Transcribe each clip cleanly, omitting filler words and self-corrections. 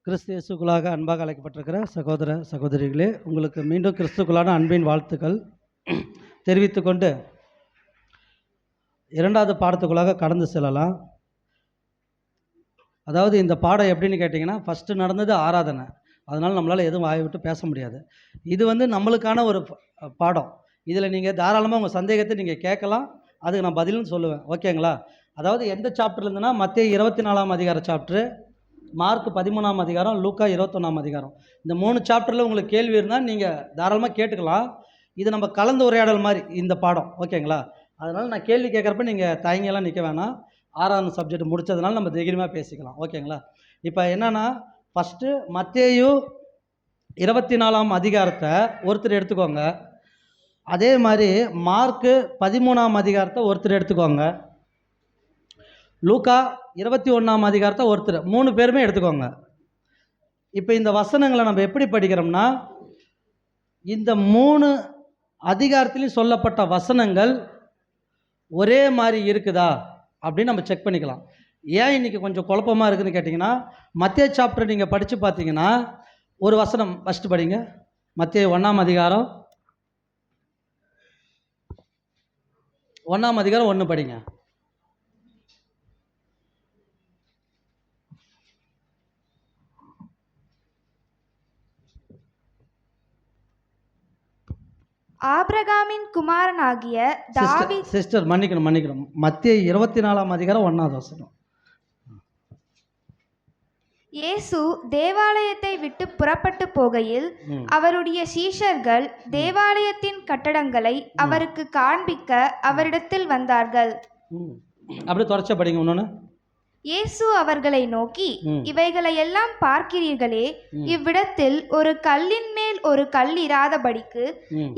கிறிஸ்து இயேசுக்குள்ளாக அன்பாக அழைக்கப்பட்டிருக்கிற சகோதர சகோதரிகளே, உங்களுக்கு மீண்டும் கிறிஸ்துக்குள்ளான அன்பின் வாழ்த்துக்கள் தெரிவித்துக்கொண்டு இரண்டாவது பாடத்துக்குள்ளாக கடந்து செல்லலாம். அதாவது இந்த பாடம் எப்படின்னு கேட்டிங்கன்னா, ஃபஸ்ட்டு நடந்தது ஆராதனை, அதனால் நம்மளால் எதுவும் வாயை விட்டு பேச முடியாது. இது நம்மளுக்கான ஒரு பாடம். இதில் நீங்கள் தாராளமாக உங்கள் சந்தேகத்தை நீங்கள் கேட்கலாம், அதுக்கு நான் பதிலும் சொல்லுவேன். ஓகேங்களா? அதாவது எந்த சாப்டர்லேருந்துன்னா, மத்தேயு 24ஆம் அதிகார சாப்டரு, மார்க் 13ஆம் அதிகாரம், லூக்கா 21ஆம் அதிகாரம். இந்த 3 சாப்டரில் உங்களுக்கு கேள்வி இருந்தால் நீங்கள் தாராளமாக கேட்டுக்கலாம். இது நம்ம கலந்து உரையாடல் மாதிரி இந்த பாடம். ஓகேங்களா? அதனால் நான் கேள்வி கேட்குறப்ப நீங்கள் தயங்கியெல்லாம் நிற்க வேணாம். 6ஆம் சப்ஜெக்ட் முடித்ததுனால நம்ம தைரியமாக பேசிக்கலாம். ஓகேங்களா? இப்போ என்னென்னா, ஃபஸ்ட்டு மத்தேயு 24ஆம் அதிகாரத்தை ஒருத்தர் எடுத்துக்கோங்க. அதே மாதிரி மார்க்கு 13ஆம் அதிகாரத்தை ஒருத்தர் எடுத்துக்கோங்க. லூக்கா 21ஆம் அதிகாரத்தை ஒருத்தர், 3 பேருமே எடுத்துக்கோங்க. இப்போ இந்த வசனங்களை நம்ம எப்படி படிக்கிறோம்னா, இந்த 3 அதிகாரத்திலையும் சொல்லப்பட்ட வசனங்கள் ஒரே மாதிரி இருக்குதா அப்படின்னு நம்ம செக் பண்ணிக்கலாம். ஏன் இன்றைக்கி கொஞ்சம் குழப்பமாக இருக்குதுன்னு கேட்டிங்கன்னா, மத்தேயு சாப்டர் நீங்கள் படித்து பார்த்தீங்கன்னா, ஒரு வசனம் ஃபஸ்ட்டு படிங்க. மத்தேயு 1ஆம் அதிகாரம் 1 படிங்க. ஆபிரகாமின் குமாரனாகிய தாவீது. சிஸ்டர் மன்னிக்கணும். மத்தேயு 24ஆம் அதிகாரம் 1வது வசனம். இயேசு தேவாலயத்தை விட்டு புறப்பட்டு போகையில் அவருடைய சீஷர்கள் தேவாலயத்தின் கட்டடங்களை அவருக்கு காண்பிக்க அவரிடத்தில் வந்தார்கள். அப்படி தொடர்ச்ச படிங்க. இன்னொன்று, இயேசு அவர்களை நோக்கி, இவைகளை எல்லாம் பார்க்கிறீர்களே, இவ்விடத்தில் ஒரு கல்லின் மேல் ஒரு கல் இராதபடிக்கு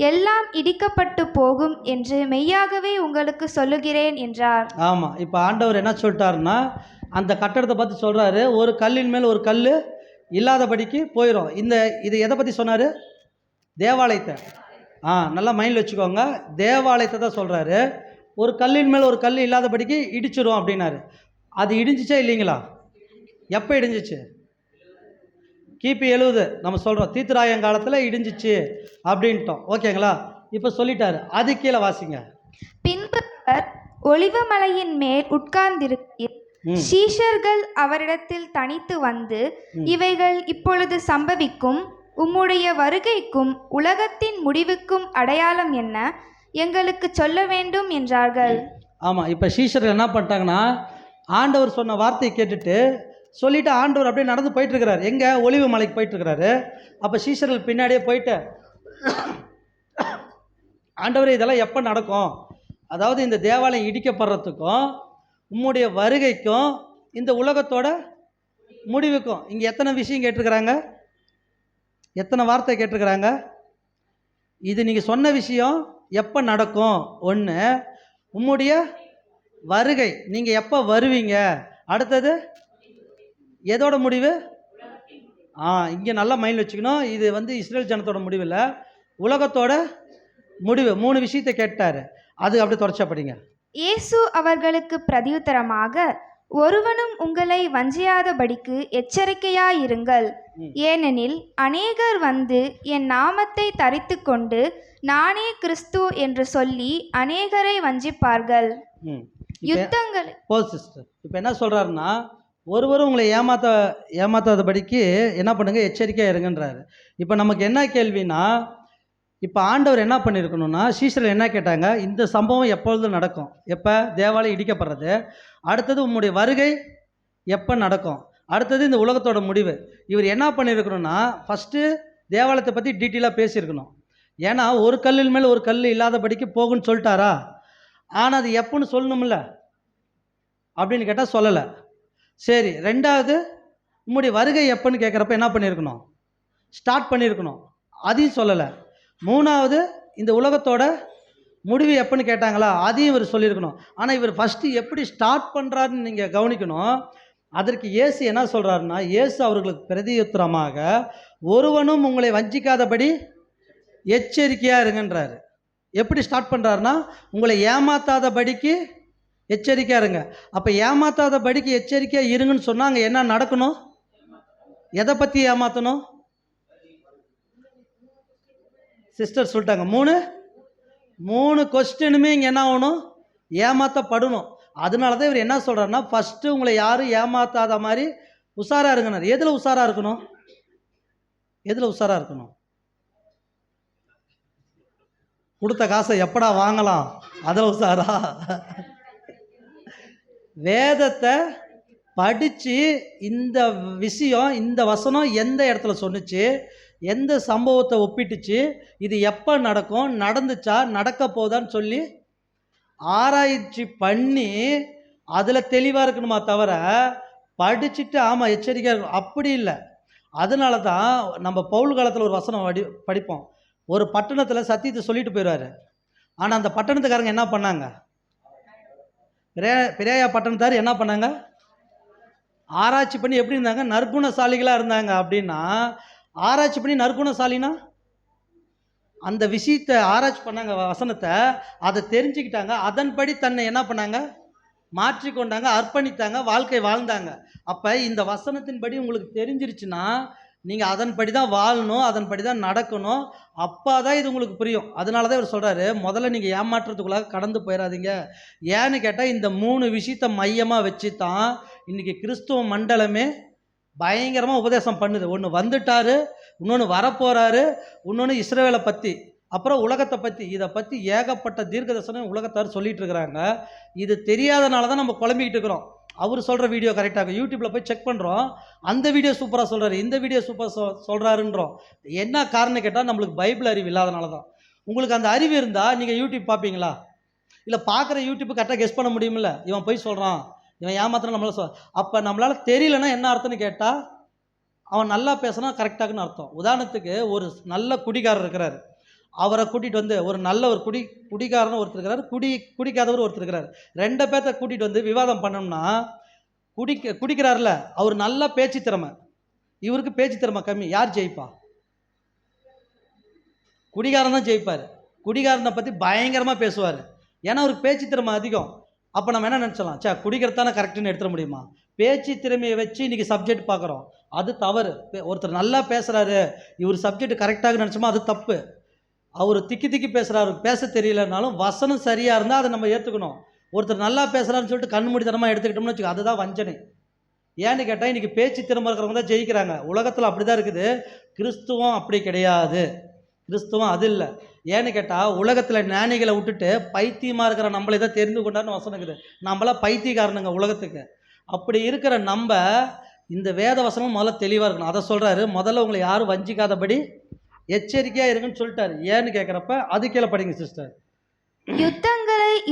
எல்லாம் இடிக்கப்பட்டு போகும் என்று மெய்யாகவே உங்களுக்கு சொல்லுகிறேன் என்றார். ஆமா, இப்ப ஆண்டவர் என்ன சொல்லிட்டாருன்னா, அந்த கட்டடத்தை பார்த்து சொல்றாரு, ஒரு கல்லின் மேல் ஒரு கல் இல்லாதபடிக்கு போயிடும். இது எதை பத்தி சொன்னாரு? தேவாலயத்தை. நல்லா மைண்டில் வச்சுக்கோங்க. தேவாலயத்தை தான் சொல்றாரு. ஒரு கல்லின் மேல் ஒரு கல் இல்லாதபடிக்கு இடிச்சிடும் அப்படின்னாரு. அது இடிஞ்சிச்சா இல்லைங்களா? எப்போ இடிஞ்சிச்சு? கிபி 70 நம்ம சொல்கிறோம். தீத்துராயங்காலத்தில் இடிஞ்சிச்சு அப்படின்ட்டோம். ஓகேங்களா? இப்போ சொல்லிட்டாரு. அது கீழே வாசிங்க. பின்பு ஒலிவமலையின் மேல் உட்கார்ந்திருக்கிறார். சீஷர்கள் அவரிடத்தில் தனித்து வந்து, இவைகள் இப்பொழுது சம்பவிக்கும், உம்முடைய வருகைக்கும் உலகத்தின் முடிவுக்கும் அடையாளம் என்ன? எங்களுக்கு சொல்ல வேண்டும் என்றார்கள். ஆமாம், இப்போ சீஷர்கள் என்ன பண்ணிட்டாங்கன்னா, ஆண்டவர் சொன்ன வார்த்தையை கேட்டுட்டு சொல்லிவிட்டு ஆண்டவர் அப்படியே நடந்து போயிட்டுருக்கிறார். எங்கே? ஒலிவு மலைக்கு போயிட்டுருக்கிறாரு. அப்போ சீஷர்கள் பின்னாடியே போயிட்டு, ஆண்டவர் இதெல்லாம் எப்போ நடக்கும்? அதாவது இந்த தேவாலயம் இடிக்கப்படுறதுக்கும் உம்முடைய வருகைக்கும் இந்த உலகத்தோட முடிவுக்கும் இங்கே எத்தனை விஷயம் கேட்டிருக்கிறாங்க? எத்தனை வார்த்தை கேட்டிருக்கிறாங்க? இது நீங்கள் சொன்ன விஷயம் எப்போ நடக்கும்? ஒன்று, உம்முடைய வருகை, நீங்கள் எப்போ வருவீங்க? அடுத்தது எதோட முடிவு? இங்கே நல்லா மைண்ட் வச்சுக்கணும். இது இஸ்ரேல் ஜனத்தோட முடிவு இல்லை, உலகத்தோட முடிவு. 3 விஷயத்தை கேட்டார். அது அப்படி தொடர்ச்சா படிங்க. இயேசு அவர்களுக்கு பிரதியுத்தரமாக, ஒருவனும் உங்களை வஞ்சியாதபடிக்கு எச்சரிக்கையாயிருங்கள். ஏனெனில் அநேகர் வந்து என் நாமத்தை தரித்து கொண்டு நானே கிறிஸ்து என்று சொல்லி அநேகரை வஞ்சிப்பார்கள். யுத்தங்கள். சிஸ்டர், இப்போ என்ன சொல்கிறாருன்னா, ஒருவரும் உங்களை ஏமாத்தாதபடிக்கு என்ன பண்ணுங்க, எச்சரிக்கையாக இருங்கன்றாரு. இப்போ நமக்கு என்ன கேள்வினா, இப்போ ஆண்டவர் என்ன பண்ணியிருக்கணும்னா, சீஷர்கள் என்ன கேட்டாங்க? இந்த சம்பவம் எப்பொழுது நடக்கும்? எப்போ? தேவாலயம் இடிக்கப்படுறது. அடுத்தது உம்முடைய வருகை எப்போ நடக்கும்? அடுத்தது இந்த உலகத்தோட முடிவு. இவர் என்ன பண்ணியிருக்கணும்னா, ஃபஸ்ட்டு தேவாலயத்தை பற்றி டீட்டெயிலாக பேசியிருக்கணும். ஏன்னா ஒரு கல்லின் மேல் ஒரு கல் இல்லாதபடிக்கு போகுன்னு சொல்லிட்டாரா? ஆனால் அது எப்போன்னு சொல்லணும்ல அப்படின்னு கேட்டால் சொல்லலை. சரி, ரெண்டாவது உம்முடைய வருகை எப்போன்னு கேட்குறப்ப என்ன பண்ணியிருக்கணும்? ஸ்டார்ட் பண்ணியிருக்கணும். அதையும் சொல்லலை. மூணாவது இந்த உலகத்தோட முடிவு எப்போன்னு கேட்டாங்களா? அதையும் இவர் சொல்லியிருக்கணும். ஆனால் இவர் ஃபஸ்ட்டு எப்படி ஸ்டார்ட் பண்ணுறாருன்னு நீங்கள் கவனிக்கணும். அதற்கு இயேசு என்ன சொல்கிறாருன்னா, இயேசு அவர்களுக்கு பிரதியுத்தரமாக, ஒருவனும் உங்களை வஞ்சிக்காதபடி எச்சரிக்கையாக இருங்கன்றாரு. எப்படி ஸ்டார்ட் பண்ணுறாருன்னா, உங்களை ஏமாத்தாதபடிக்கு எச்சரிக்கையாக இருங்க. அப்போ ஏமாத்தாதபடிக்கு எச்சரிக்கையாக இருங்கன்னு சொன்னால் அங்கே என்ன நடக்கணும்? எதை பற்றி ஏமாற்றணும்? சிஸ்டர் சொல்லிட்டாங்க. மூணு கொஸ்டினுமே இங்கே என்ன ஆகணும்? ஏமாற்றப்படணும். அதனால தான் இவர் என்ன சொல்கிறாருன்னா, ஃபஸ்ட்டு உங்களை யாரும் ஏமாத்தாத மாதிரி உஷாராக இருக்கணும். எதில் உஷாராக இருக்கணும்? எதில் உஷாராக இருக்கணும்? கொடுத்த காசை எப்படா வாங்கலாம், அதில் உஷாரா? வேதத்தை படித்து இந்த விஷயம், இந்த வசனம் எந்த இடத்துல சொன்னுச்சு, எந்த சம்பவத்தை ஒப்பிட்டுச்சு, இது எப்போ நடக்கும், நடந்துச்சா, நடக்க போதான்னு சொல்லி ஆராய்ச்சி பண்ணி அதில் தெளிவாக இருக்கணுமா தவிர படிச்சுட்டு ஆமாம் எச்சரிக்கையாக இருக்கணும் அப்படி இல்லை. அதனால தான் நம்ம பவுல் காலத்தில் ஒரு வசனம் படிப்போம். ஒரு பட்டணத்தில் சத்தியத்தை சொல்லிட்டு போயிடுவார். ஆனால் அந்த பட்டணத்துக்காரங்க என்ன பண்ணாங்க? பிரேயா பட்டணத்தார் என்ன பண்ணாங்க? ஆராய்ச்சி பண்ணி எப்படி இருந்தாங்க? நற்குணசாலிகளாக இருந்தாங்க. அப்படின்னா ஆராய்ச்சி பண்ணி நற்குணசாலினா அந்த விஷயத்தை ஆராய்ச்சி பண்ணாங்க, வசனத்தை அதை தெரிஞ்சுக்கிட்டாங்க, அதன்படி தன்னை என்ன பண்ணாங்க? மாற்றிக்கொண்டாங்க, அர்ப்பணித்தாங்க, வாழ்க்கை வாழ்ந்தாங்க. அப்போ இந்த வசனத்தின்படி உங்களுக்கு தெரிஞ்சிருச்சுன்னா நீங்கள் அதன்படி தான் வாழணும், அதன்படி தான் நடக்கணும். அப்போ தான் இது உங்களுக்கு புரியும். அதனால தான் இவர் சொல்கிறாரு, முதல்ல நீங்கள் ஏமாற்றத்துக்குள்ளாக கடந்து போயிடாதீங்க. ஏன்னு கேட்டால் இந்த 3 விஷயத்தை மையமாக வச்சு தான் இன்றைக்கி கிறிஸ்துவ மண்டலமே பயங்கரமாக உபதேசம் பண்ணுது. ஒன்று வந்துட்டார், இன்னொன்று வரப்போகிறாரு, இன்னொன்று இஸ்ரவேலை பற்றி, அப்புறம் உலகத்தை பற்றி. இதை பற்றி ஏகப்பட்ட தீர்க்கதரிசனம் உலகத்தார் சொல்லிகிட்டு இருக்கிறாங்க. இது தெரியாதனால தான் நம்ம குழம்பிக்கிட்டு இருக்கிறோம். அவர் சொல்கிற வீடியோ கரெக்டாக யூடியூப்பில் போய் செக் பண்ணுறோம், அந்த வீடியோ சூப்பராக சொல்கிறாரு, இந்த வீடியோ சூப்பர் சொல்கிறாருன்றோம். என்ன காரணம் கேட்டால் நம்மளுக்கு பைபிள் அறிவு இல்லாதனால தான். உங்களுக்கு அந்த அறிவு இருந்தால் நீங்கள் யூடியூப் பார்ப்பீங்களா? இல்லை பார்க்குற யூடியூப்பு கரெக்டாக கெஸ் பண்ண முடியுமில்ல, இவன் போய் சொல்கிறான், இவன் ஏமாத்திரம் நம்மளால அப்போ நம்மளால் தெரியலன்னா என்ன அர்த்தம்னு கேட்டால் அவன் நல்லா பேசுனா கரெக்டாகுன்னு அர்த்தம். உதாரணத்துக்கு ஒரு நல்ல குடிகாரர் இருக்கிறார், அவரை கூட்டிகிட்டு வந்து ஒரு நல்ல ஒரு குடிகாரன்னு ஒருத்தர் இருக்கிறார், குடிக்காதவர் ஒருத்தர் இருக்கிறார். 2 பேர்த்த கூட்டிகிட்டு வந்து விவாதம் பண்ணோம்னா குடிக்கிறார்ல அவர் நல்ல பேச்சு திறமை, இவருக்கு பேச்சு திறமை கம்மி, யார் ஜெயிப்பா? குடிகாரன் தான் ஜெயிப்பார். குடிகாரனை பற்றி பயங்கரமாக பேசுவார், ஏன்னா அவருக்கு பேச்சு திறமை அதிகம். அப்போ நம்ம என்ன நினச்சலாம், குடிக்கிறது தானே கரெக்டுன்னு எடுத்துட முடியுமா? பேச்சு திறமையை வச்சு இன்றைக்கி சப்ஜெக்ட் பார்க்குறோம், அது தவறு. ஒருத்தர் நல்லா பேசுகிறாரு, இவர் சப்ஜெக்ட் கரெக்டாக நினச்சோமா, அது தப்பு. அவர் திக்கி பேசுகிறாரு, பேச தெரியலனாலும் வசனம் சரியாக இருந்தால் அதை நம்ம ஏற்றுக்கணும். ஒருத்தர் நல்லா பேசுகிறாருன்னு சொல்லிட்டு கண்மூடித்தனமாக எடுத்துக்கிட்டோம்னு வச்சுக்கோ, அதுதான் வஞ்சனை. ஏன்னு கேட்டால் இன்றைக்கி பேச்சு திறமை இருக்கிறவங்க தான் ஜெயிக்கிறாங்க. உலகத்தில் அப்படி தான் இருக்குது. கிறிஸ்துவம் அப்படி கிடையாது. கிறிஸ்துவம் அது இல்லை. ஏன்னு கேட்டால் உலகத்தில் ஞானிகளை விட்டுட்டு பைத்தியமாக இருக்கிற நம்மளை தான் தெரிந்து கொண்டாருன்னு வசனம் இருக்குது. நம்மளாம் பைத்தியக்காரனுங்க உலகத்துக்கு. அப்படி இருக்கிற நம்ம இந்த வேத வசனம் முதல்ல தெளிவாக இருக்கணும். அதை சொல்கிறாரு, முதல்ல உங்களை யாரும் வஞ்சிக்காதபடி எச்சரிக்கையாக இருக்குன்னு சொல்லிட்டாரு. ஏன்னு கேட்குறப்ப அது கீழே படிங்க சிஸ்டர்.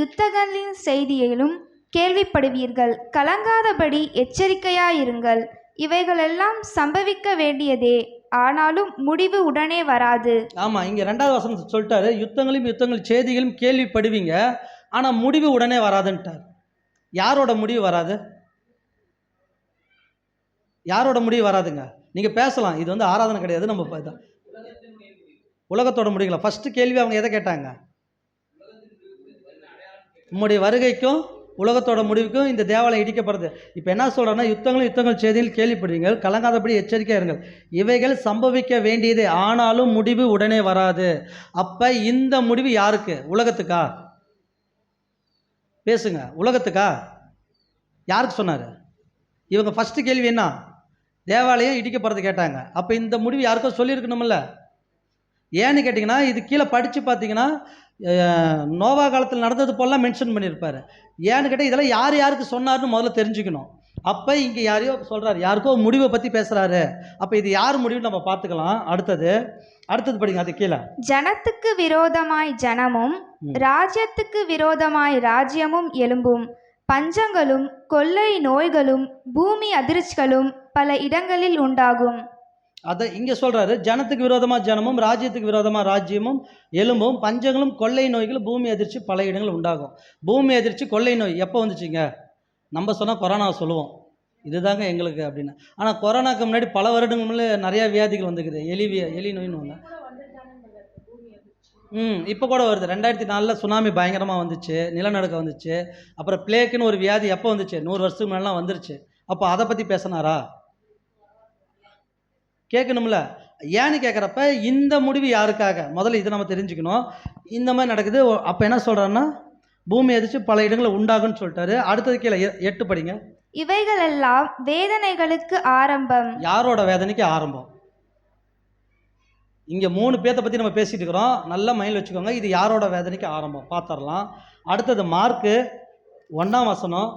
யுத்தங்களின் செய்தியிலும் கேள்விப்படுவீர்கள், கலங்காதபடி எச்சரிக்கையாயிருங்கள். இவைகளெல்லாம் சம்பவிக்க வேண்டியதே, ஆனாலும் முடிவு உடனே வராது. ஆமாம், இங்கே 2வது வசனம் சொல்லிட்டாரு, யுத்தங்கள் செய்திகளும் கேள்விப்படுவீங்க, ஆனால் முடிவு உடனே வராதுன்ட்டார். யாரோட முடிவு வராது? யாரோட முடிவு வராதுங்க? நீங்கள் பேசலாம், இது வந்து ஆராதனை கிடையாது, நம்ம இதான் உலகத்தோட முடிவுங்களா? ஃபஸ்ட்டு கேள்வி அவங்க எதை கேட்டாங்க? உம்முடைய வருகைக்கும் உலகத்தோட முடிவுக்கும் இந்த தேவாலயம் இடிக்கப்படுது. இப்போ என்ன சொல்கிறேன்னா, யுத்தங்கள் செய்தியில் கேள்விப்படுவீங்க, கலங்காதபடி எச்சரிக்கையாக இருங்கள். இவைகள் சம்பவிக்க வேண்டியது, ஆனாலும் முடிவு உடனே வராது. அப்போ இந்த முடிவு யாருக்கு? உலகத்துக்கா? பேசுங்க, உலகத்துக்கா? யாருக்கு சொன்னார்? இவங்க ஃபஸ்ட்டு கேள்வி என்ன? தேவாலயம் இடிக்கப்படுறது கேட்டாங்க. அப்போ இந்த முடிவு யாருக்கோ சொல்லியிருக்கணுமில்ல. ஏன்னு கேட்டிங்கன்னா, இது கீழே படித்து பார்த்தீங்கன்னா நோவா காலத்தில் நடந்தது போலாம் மென்ஷன் பண்ணியிருப்பார். ஏன்னு கேட்டால் இதெல்லாம் யாருக்கு சொன்னார்னு முதல்ல தெரிஞ்சுக்கணும். அப்போ இங்கே யாரையோ சொல்கிறார், யாருக்கோ முடிவை பற்றி பேசுகிறாரு. அப்போ இது யார் முடிவுன்னு நம்ம பார்த்துக்கலாம். அடுத்தது படிங்க, அது கீழே. ஜனத்துக்கு விரோதமாய் ஜனமும் ராஜ்யத்துக்கு விரோதமாய் ராஜ்யமும் எழும்பும், பஞ்சங்களும் கொள்ளை நோய்களும் பூமி அதிர்ச்சிகளும் பல இடங்களில் உண்டாகும். அதை இங்கே சொல்கிறாரு, ஜனத்துக்கு விரோதமாக ஜனமும் ராஜ்யத்துக்கு விரோதமாக ராஜ்யமும் எலும்பும், பஞ்சங்களும் கொள்ளை நோய்களும் பூமி அதிர்ச்சி பல இடங்கள் உண்டாகும். பூமி அதிர்ச்சி கொள்ளை நோய் எப்போ வந்துச்சுங்க? நம்ம சொன்னால் கொரோனாவை சொல்லுவோம், இதுதாங்க எங்களுக்கு அப்படின்னு. ஆனால் கொரோனாக்கு முன்னாடி பல வருடங்கள் நிறையா வியாதிகள் வந்துக்குது. எலி நோயின்னு ஒன்று இப்போ கூட வருது. 2004 சுனாமி பயங்கரமாக வந்துச்சு, நிலநடுக்கம் வந்துச்சு. அப்புறம் பிளேக்குன்னு ஒரு வியாதி எப்போ வந்துச்சு? 100 வருஷத்துக்கு முன்னாடிலாம் வந்துருச்சு. அப்போ அதை பற்றி பேசினாரா? கேட்கணும்ல. ஏன்னு கேட்குறப்ப இந்த முடிவு யாருக்காக? முதல்ல இதை நம்ம தெரிஞ்சுக்கணும். இந்த மாதிரி நடக்குது. அப்போ என்ன சொல்கிறாருன்னா, பூமி அதிர்ச்சி பல இடங்களில் உண்டாகுன்னு சொல்லிட்டாரு. அடுத்தது கீழே 8 படிங்க. இவைகளெல்லாம் வேதனைகளுக்கு ஆரம்பம். யாரோட வேதனைக்கு ஆரம்பம்? இங்கே 3 பேர்த்த பற்றி நம்ம பேசிகிட்டு இருக்கிறோம். நல்லா மைண்டில் வச்சுக்கோங்க. இது யாரோட வேதனைக்கு ஆரம்பம் பார்த்துடலாம். அடுத்தது மார்க்கு 1ஆம் வசனம்.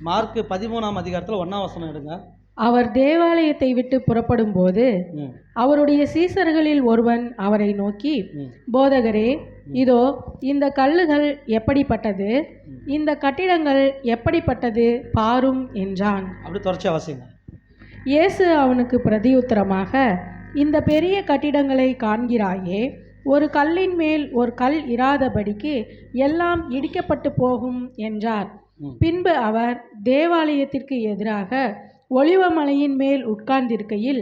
மார்க்கு 13ஆம் அதிகாரத்தில் 1ஆம் வசனம் எடுங்க. அவர் தேவாலயத்தை விட்டு புறப்படும் போது அவருடைய சீசர்களில் ஒருவன் அவரை நோக்கி, போதகரே, இதோ இந்த கல்லுகள் எப்படிப்பட்டது, இந்த கட்டிடங்கள் எப்படிப்பட்டது பாரும் என்றான். அப்படி தொடர்ச்சியா வாசிங்க. இயேசு அவனுக்கு பிரதியுத்தரமாக, இந்த பெரிய கட்டிடங்களை காண்கிறாயே, ஒரு கல்லின் மேல் ஒரு கல் இராதபடிக்கு எல்லாம் இடிக்கப்பட்டு போகும் என்றார். பின்பு அவர் தேவாலயத்திற்கு எதிராக ஒலிவமலையின் மேல் உட்கார்ந்திருக்கையில்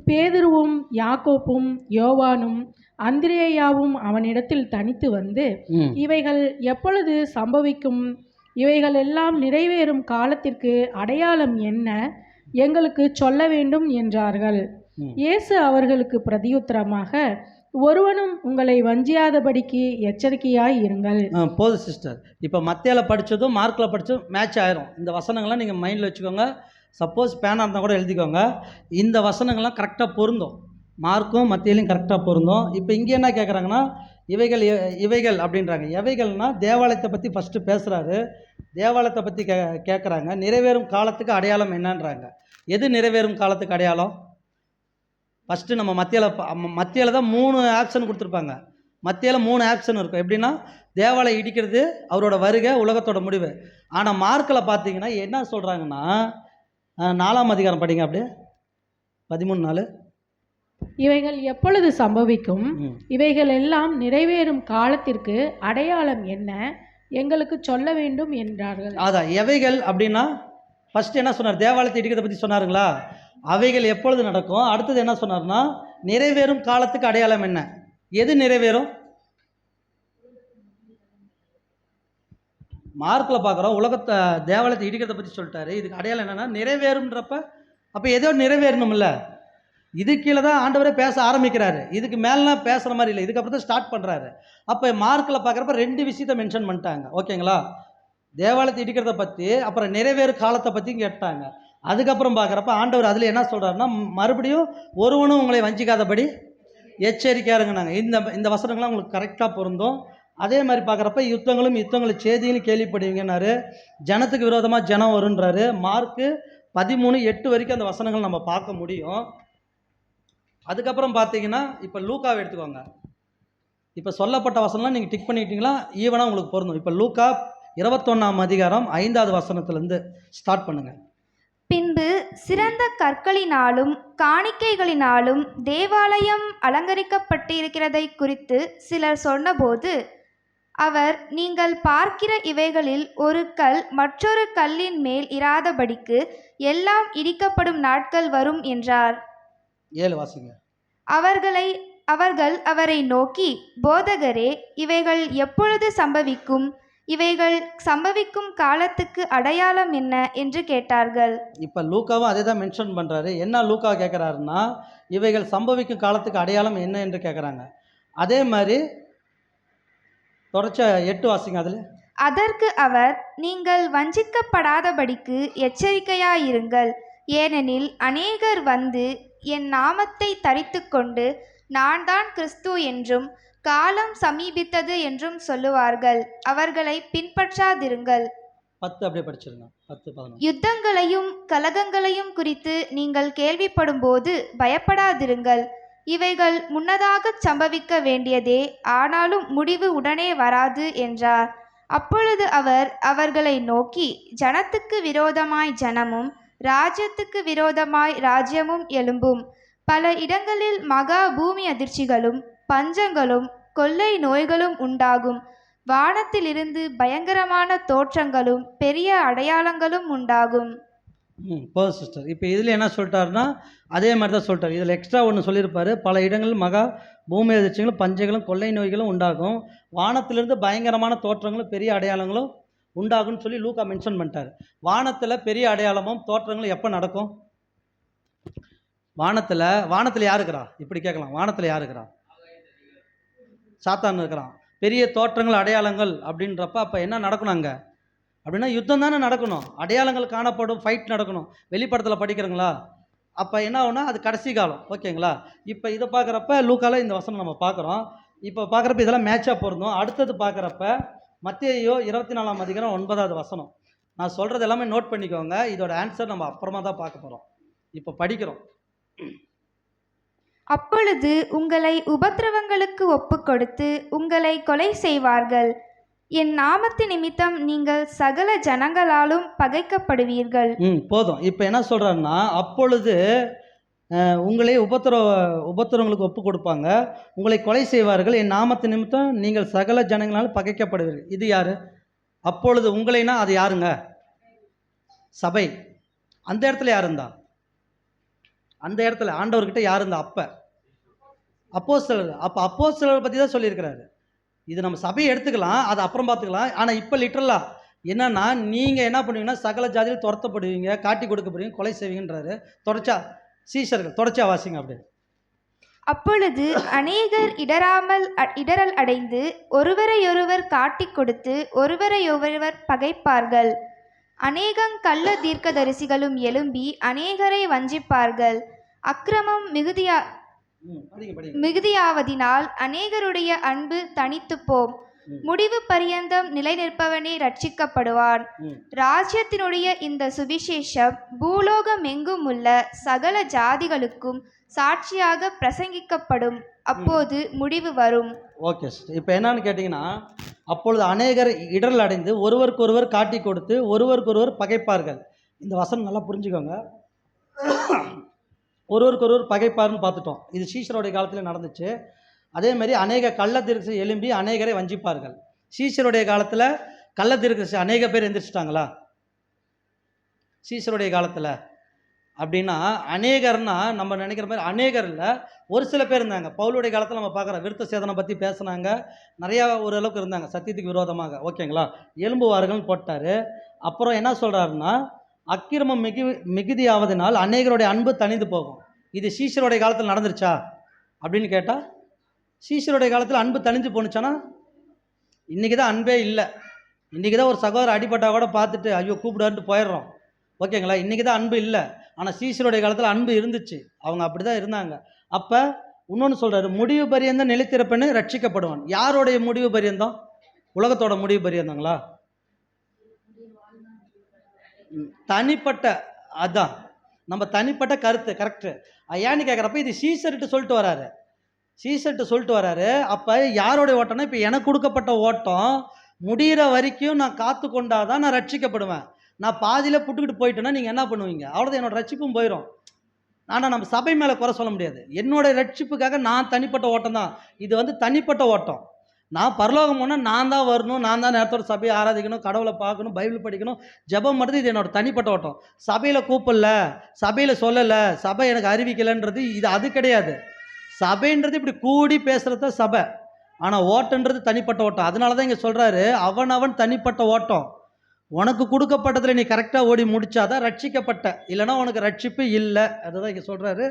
பேதுருவும் யாக்கோப்பும் யோவானும் அந்திரேயாவும் அவனிடத்தில் தனித்து வந்து, இவைகள் எப்பொழுது சம்பவிக்கும், இவைகள் எல்லாம் நிறைவேறும் காலத்திற்கு அடையாளம் என்ன, எங்களுக்கு சொல்ல வேண்டும் என்றார்கள். இயேசு அவர்களுக்கு பிரதியுத்தரமாக, ஒருவனும் உங்களை வஞ்சியாதபடிக்கு எச்சரிக்கையாய் இருங்கள். போதும் சிஸ்டர். இப்போ மத்தியில் படித்ததும் மார்க்கில் படித்ததும் மேட்ச் ஆயிரும். இந்த வசனங்கள்லாம் நீங்கள் மைண்டில் வச்சுக்கோங்க. சப்போஸ் பேனாக இருந்தால் கூட எழுதிக்கோங்க. இந்த வசனங்கள்லாம் கரெக்டாக பொருந்தும். மார்க்கும் மத்தியிலையும் கரெக்டாக பொருந்தும். இப்போ இங்கே என்ன கேட்குறாங்கன்னா, இவைகள் அப்படின்றாங்க. எவைகள்னா தேவாலயத்தை பற்றி ஃபஸ்ட்டு பேசுகிறாரு. தேவாலயத்தை பற்றி கேட்குறாங்க. நிறைவேறும் காலத்துக்கு அடையாளம் என்னன்றாங்க. எது நிறைவேறும் காலத்துக்கு அடையாளம்? ஃபஸ்ட்டு நம்ம மத்தியில் தான் 3 ஆப்ஷன் கொடுத்துருப்பாங்க. மத்தியில் 3 ஆப்ஷன் இருக்கும். எப்படின்னா, தேவாலயம் இடிக்கிறது, அவரோட வருகை, உலகத்தோட முடிவு. ஆனால் மார்க்கில் பார்த்தீங்கன்னா என்ன சொல்கிறாங்கன்னா, 4ஆம் அதிகாரம் படிங்க. அப்படியே 13:4. இவைகள் எப்பொழுது சம்பவிக்கும், இவைகள் எல்லாம் நிறைவேறும் காலத்திற்கு அடையாளம் என்ன, எங்களுக்கு சொல்ல வேண்டும் என்றார்கள். அதான் எவைகள் அப்படின்னா, ஃபஸ்ட்டு என்ன சொன்னார்? தேவாலயத்தை இடிக்கிறத பற்றி சொன்னாருங்களா? அவைகள் எப்பொழுது நடக்கும். அடுத்தது என்ன சொன்னார்னா, நிறைவேறும் காலத்துக்கு அடையாளம் என்ன. எது நிறைவேறும்? மார்க்கில் பார்க்குறோம். உலகத்தை தேவாலயத்தை இடிக்கிறத பற்றி சொல்லிட்டாரு. இதுக்கு அடையாளம் என்னென்னா நிறைவேறும்ன்றப்ப, அப்போ ஏதோ நிறைவேறணும்ல. இது கீழே தான் ஆண்டவரே பேச ஆரம்பிக்கிறாரு. இதுக்கு மேலாம் பேசுகிற மாதிரி இல்லை. இதுக்கப்புறம் தான் ஸ்டார்ட் பண்ணுறாரு. அப்போ மார்க்கில் பார்க்குறப்ப 2 விஷயத்தை மென்ஷன் பண்ணிட்டாங்க. ஓகேங்களா? தேவாலயத்தை இடிக்கிறத பற்றி, அப்புறம் நிறைவேறு காலத்தை பற்றியும் கேட்டாங்க. அதுக்கப்புறம் பார்க்குறப்ப ஆண்டவர் அதில் என்ன சொல்கிறாருன்னா, மறுபடியும் ஒருவனும் உங்களை வஞ்சிக்காதபடி எச்சரிக்கையாக இருங்கனாங்க. இந்த வசனங்கள்லாம் உங்களுக்கு கரெக்டாக பொருந்தும். அதே மாதிரி பார்க்குறப்ப யுத்தங்களும் செய்தியும் கேள்விப்படுவீங்கன்னாரு. ஜனத்துக்கு விரோதமாக ஜனம் வருன்றாரு. மார்க்கு 13:8 வரைக்கும் அந்த வசனங்கள் நம்ம பார்க்க முடியும். அதுக்கப்புறம் பார்த்தீங்கன்னா, இப்போ லூக்காவை எடுத்துக்கோங்க. இப்போ சொல்லப்பட்ட வசனம்லாம் நீங்கள் டிக் பண்ணிக்கிட்டீங்களா, ஈவனாக உங்களுக்கு பொருந்தும். இப்போ லூக்கா 21ஆம் அதிகாரம் 5வது வசனத்துலேருந்து ஸ்டார்ட் பண்ணுங்கள். பின்பு சிறந்த கற்களினாலும் காணிக்கைகளினாலும் தேவாலயம் அலங்கரிக்கப்பட்டிருக்கிறதை குறித்து சிலர் சொன்னபோது அவர், நீங்கள் பார்க்கிற இவைகளில் ஒரு கல் மற்றொரு கல்லின் மேல் இராதபடிக்கு எல்லாம் இடிக்கப்படும் நாட்கள் வரும் என்றார். 7 வாசிங்க. அவர்கள் அவரை நோக்கி, போதகரே, இவைகள் எப்பொழுது சம்பவிக்கும், இவைகள் சம்பவிக்கும் காலத்துக்கு அடையாளம் என்ன என்று கேட்டார்கள். இப்போ லூக்காவும் அதே தான் மென்ஷன் பண்ணுறாரு. என்ன லூக்கா கேட்குறாருன்னா, இவைகள் சம்பவிக்கும் காலத்துக்கு அடையாளம் என்ன என்று கேட்குறாங்க. அதே மாதிரி தொடர்ச்ச 8 வாசிங்க. அதில் அதற்கு அவர், நீங்கள் வஞ்சிக்கப்படாதபடிக்கு எச்சரிக்கையாயிருங்கள். ஏனெனில் அநேகர் வந்து என் நாமத்தை தரித்து கொண்டு, நான் தான் கிறிஸ்து என்றும் காலம் சமீபித்தது என்றும் சொல்லுவார்கள். அவர்களை பின்பற்றாதிருங்கள். 10 அப்படியே படிச்சிருங்க. 10-11. யுத்தங்களையும் கலகங்களையும் குறித்து நீங்கள் கேள்விப்படும் போது பயப்படாதிருங்கள். இவைகள் முன்னதாக சம்பவிக்க வேண்டியதே, ஆனாலும் முடிவு உடனே வராது என்றார். அப்பொழுது அவர் அவர்களை நோக்கி, ஜனத்துக்கு விரோதமாய் ஜனமும் ராஜ்யத்துக்கு விரோதமாய் ராஜ்யமும் எழும்பும். பல இடங்களில் மகா பூமி அதிர்ச்சிகளும் பஞ்சங்களும் கொள்ளை நோய்களும் உண்டாகும். வானத்திலிருந்து பயங்கரமான தோற்றங்களும் பெரிய அடையாளங்களும் உண்டாகும். போதும் சிஸ்டர். இப்போ இதில் என்ன சொல்லிட்டாருன்னா, அதே மாதிரி தான் சொல்லிட்டார். இதில் எக்ஸ்ட்ரா ஒன்று சொல்லியிருப்பார். பல இடங்களில் மகா பூமி அதிர்ச்சிகளும் பஞ்சங்களும் கொள்ளை நோய்களும் உண்டாகும். வானத்திலிருந்து பயங்கரமான தோற்றங்களும் பெரிய அடையாளங்களும் உண்டாகும்னு சொல்லி லூக்கா மென்ஷன் பண்ணிட்டார். வானத்தில் பெரிய அடையாளமும் தோற்றங்களும் எப்போ நடக்கும்? வானத்தில் யார் இருக்கிறா? இப்படி கேட்கலாம், வானத்தில் யார் இருக்கிறா? சாத்தான் இருக்கிறான். பெரிய தோற்றங்கள் அடையாளங்கள் அப்படின்றப்ப அப்போ என்ன நடக்கணும் அங்கே அப்படின்னா யுத்தம் தானே நடக்கணும், அடையாளங்கள் காணப்படும், ஃபைட் நடக்கணும். வெளிப்படத்தில் படிக்கிறீங்களா? அப்போ என்ன ஆகுனா அது கடைசி காலம். ஓகேங்களா? இப்போ இதை பார்க்குறப்ப லூக்கால இந்த வசனம் நம்ம பார்க்குறோம். இப்போ பார்க்குறப்ப இதெல்லாம் மேட்சாக பொருந்தும். அடுத்தது பார்க்குறப்ப மத்தேயு 24ஆம் அதிகாரம் 9வது வசனம். நான் சொல்கிறது எல்லாமே நோட் பண்ணிக்கோங்க. இதோட ஆன்சர் நம்ம அப்புறமா தான் பார்க்க போகிறோம். இப்போ படிக்கிறோம். அப்பொழுது உங்களை உபத்திரவங்களுக்கு ஒப்புக்கொடுத்து உங்களை கொலை செய்வார்கள். என் நாமத்து நிமித்தம் நீங்கள் சகல ஜனங்களாலும் பகைக்கப்படுவீர்கள். போதும். இப்போ என்ன சொல்கிறாருன்னா, அப்பொழுது உங்களை உபத்திரவங்களுக்கு ஒப்பு கொடுப்பாங்க, உங்களை கொலை செய்வார்கள், என் நாமத்து நிமித்தம் நீங்கள் சகல ஜனங்களாலும் பகைக்கப்படுவீர்கள். இது யார்? அப்பொழுது உங்களைனா அது யாருங்க? சபை. அந்த இடத்துல யார் இருந்தா? அந்த இடத்துல ஆண்டவர்கிட்ட யார் இருந்தா? அப்போஸ்தலர். அப்போ அப்போஸ்தலர் பற்றி தான் சொல்லியிருக்கிறாரு. இது நம்ம சபையை எடுத்துக்கலாம், அதை அப்புறம் பார்த்துக்கலாம். ஆனால் இப்போ லிட்டரலாக என்னன்னா, நீங்கள் என்ன பண்ணுவீங்கன்னா சகல ஜாதியில் துரத்தப்படுவீங்க, காட்டி கொடுக்கப்படுவீங்க, கொலை செய்வீங்கன்றாரு. தொடர்ச்சியா வாசிங்க அப்படி. அப்பொழுது அநேகர் இடரல் அடைந்து ஒருவரையொருவர் காட்டிக் கொடுத்து ஒருவரையொருவர் பகைப்பார்கள். அநேகங் கள்ள தீர்க்கதரிசிகளும் எழும்பி அநேகரை வஞ்சிப்பார்கள். அக்கிரமம் மிகுதியாவதினால் அநேகருடைய அன்பு தனித்து போம். முடிவு பரியந்தம் நிலை நிற்பவனே ரட்சிக்கப்படுவான். ராஜ்யத்தினுடைய இந்த சுவிசேஷம் பூலோகம் எங்கும் உள்ள சகல ஜாதிகளுக்கும் சாட்சியாக பிரசங்கிக்கப்படும். அப்போது முடிவு வரும். ஓகே, இப்போ என்னன்னு கேட்டிங்கன்னா, அப்பொழுது அநேகர் இடரல் அடைந்து ஒருவருக்கொருவர் காட்டி கொடுத்து ஒருவருக்கொருவர் பகைப்பார்கள். இந்த வசனம் நல்லா புரிஞ்சுக்கோங்க. ஒருவருக்கொருவர் பகைப்பார்னு பார்த்துட்டோம். இது சீஷருடைய காலத்தில் நடந்துச்சு. அதே மாதிரி அநேக கள்ள தீர்க்கதரிசி எழும்பி அநேகரை வஞ்சிப்பார்கள். சீஷருடைய காலத்தில் கள்ள தீர்க்கதரிசி அநேக பேர் எந்திரிச்சிட்டாங்களா? சீஷருடைய காலத்தில் அப்படின்னா அநேகர்னா நம்ம நினைக்கிற மாதிரி அநேகர் இல்லை, ஒரு சில பேர் இருந்தாங்க. பவுலுடைய காலத்தில் நம்ம பார்க்குறோம், விருத்த சேதனை பற்றி பேசுனாங்க, நிறையா ஓரளவுக்கு இருந்தாங்க சத்தியத்துக்கு விரோதமாக. ஓகேங்களா? எலும்புவார்கள்னு போட்டார். அப்புறம் என்ன சொல்கிறாருன்னா, அக்கிரமம் மிகுதியாவதனால் அநேகருடைய அன்பு தணிந்து போகும். இது சீஷருடைய காலத்தில் நடந்துருச்சா அப்படின்னு கேட்டால், சீஷருடைய காலத்தில் அன்பு தணிஞ்சு போணுச்சானா? இன்றைக்கி தான் அன்பே இல்லை. இன்றைக்கி தான் ஒரு சகோதரர் அடிபட்டால் கூட பார்த்துட்டு ஐயோ கூப்பிடான்ட்டு போயிடுறோம். ஓகேங்களா? இன்றைக்கி தான் அன்பு இல்லை. ஆனால் சீஷருடைய காலத்தில் அன்பு இருந்துச்சு. அவங்க அப்படி தான் இருந்தாங்க. அப்போ இன்னொன்று சொல்கிறாரு, முடிவு பரியந்தம் நிலைத்திருப்பேன்னு ரட்சிக்கப்படுவான். யாருடைய முடிவு பரியந்தம்? உலகத்தோட முடிவு பரியந்தங்களா? தனிப்பட்ட, அதான் நம்ம தனிப்பட்ட கருத்து. கரெக்டு. ஏன்னு கேட்குறப்ப இது சீசர்ட்டு சொல்லிட்டு வராரு. அப்போ யாரோடைய ஓட்டம்னா, இப்போ எனக்கு கொடுக்கப்பட்ட ஓட்டம் முடிகிற வரைக்கும் நான் காத்து கொண்டாதான் நான் ரட்சிக்கப்படுவேன். நான் பாதியில் புட்டுக்கிட்டு போயிட்டேன்னா நீங்கள் என்ன பண்ணுவீங்க? அவ்வளோதான், என்னோட ரட்சிப்பும் போயிடும். ஆனால் நம்ம சபை மேலே குறை சொல்ல முடியாது. என்னோடய ரட்சிப்புக்காக நான் தனிப்பட்ட ஓட்டம் தான். இது தனிப்பட்ட ஓட்டம். நான் பரலோகம் போனால் நான் தான் வரணும், நான் தான் நேரத்தோட சபையை ஆராதிக்கணும், கடவுளை பார்க்கணும், பைபிள் படிக்கணும், ஜெபம் பண்ணுறது. இது என்னோட தனிப்பட்ட ஓட்டம். சபையில் கூப்பிடல, சபையில் சொல்லலை, சபை எனக்கு அறிவிக்கலைன்றது அது கிடையாது. சபைன்றது இப்படி கூடி பேசுகிறது தான் சபை. ஆனால் ஓட்டன்றது தனிப்பட்ட ஓட்டம். அதனால தான் இங்கே சொல்கிறாரு, அவன் தனிப்பட்ட ஓட்டம். உனக்கு கொடுக்கப்பட்டதில் நீ கரெக்டாக ஓடி முடிச்சாதான் ரட்சிக்கப்பட்ட, இல்லைனா உனக்கு ரட்சிப்பு இல்லை. அதுதான் இங்கே சொல்கிறாரு.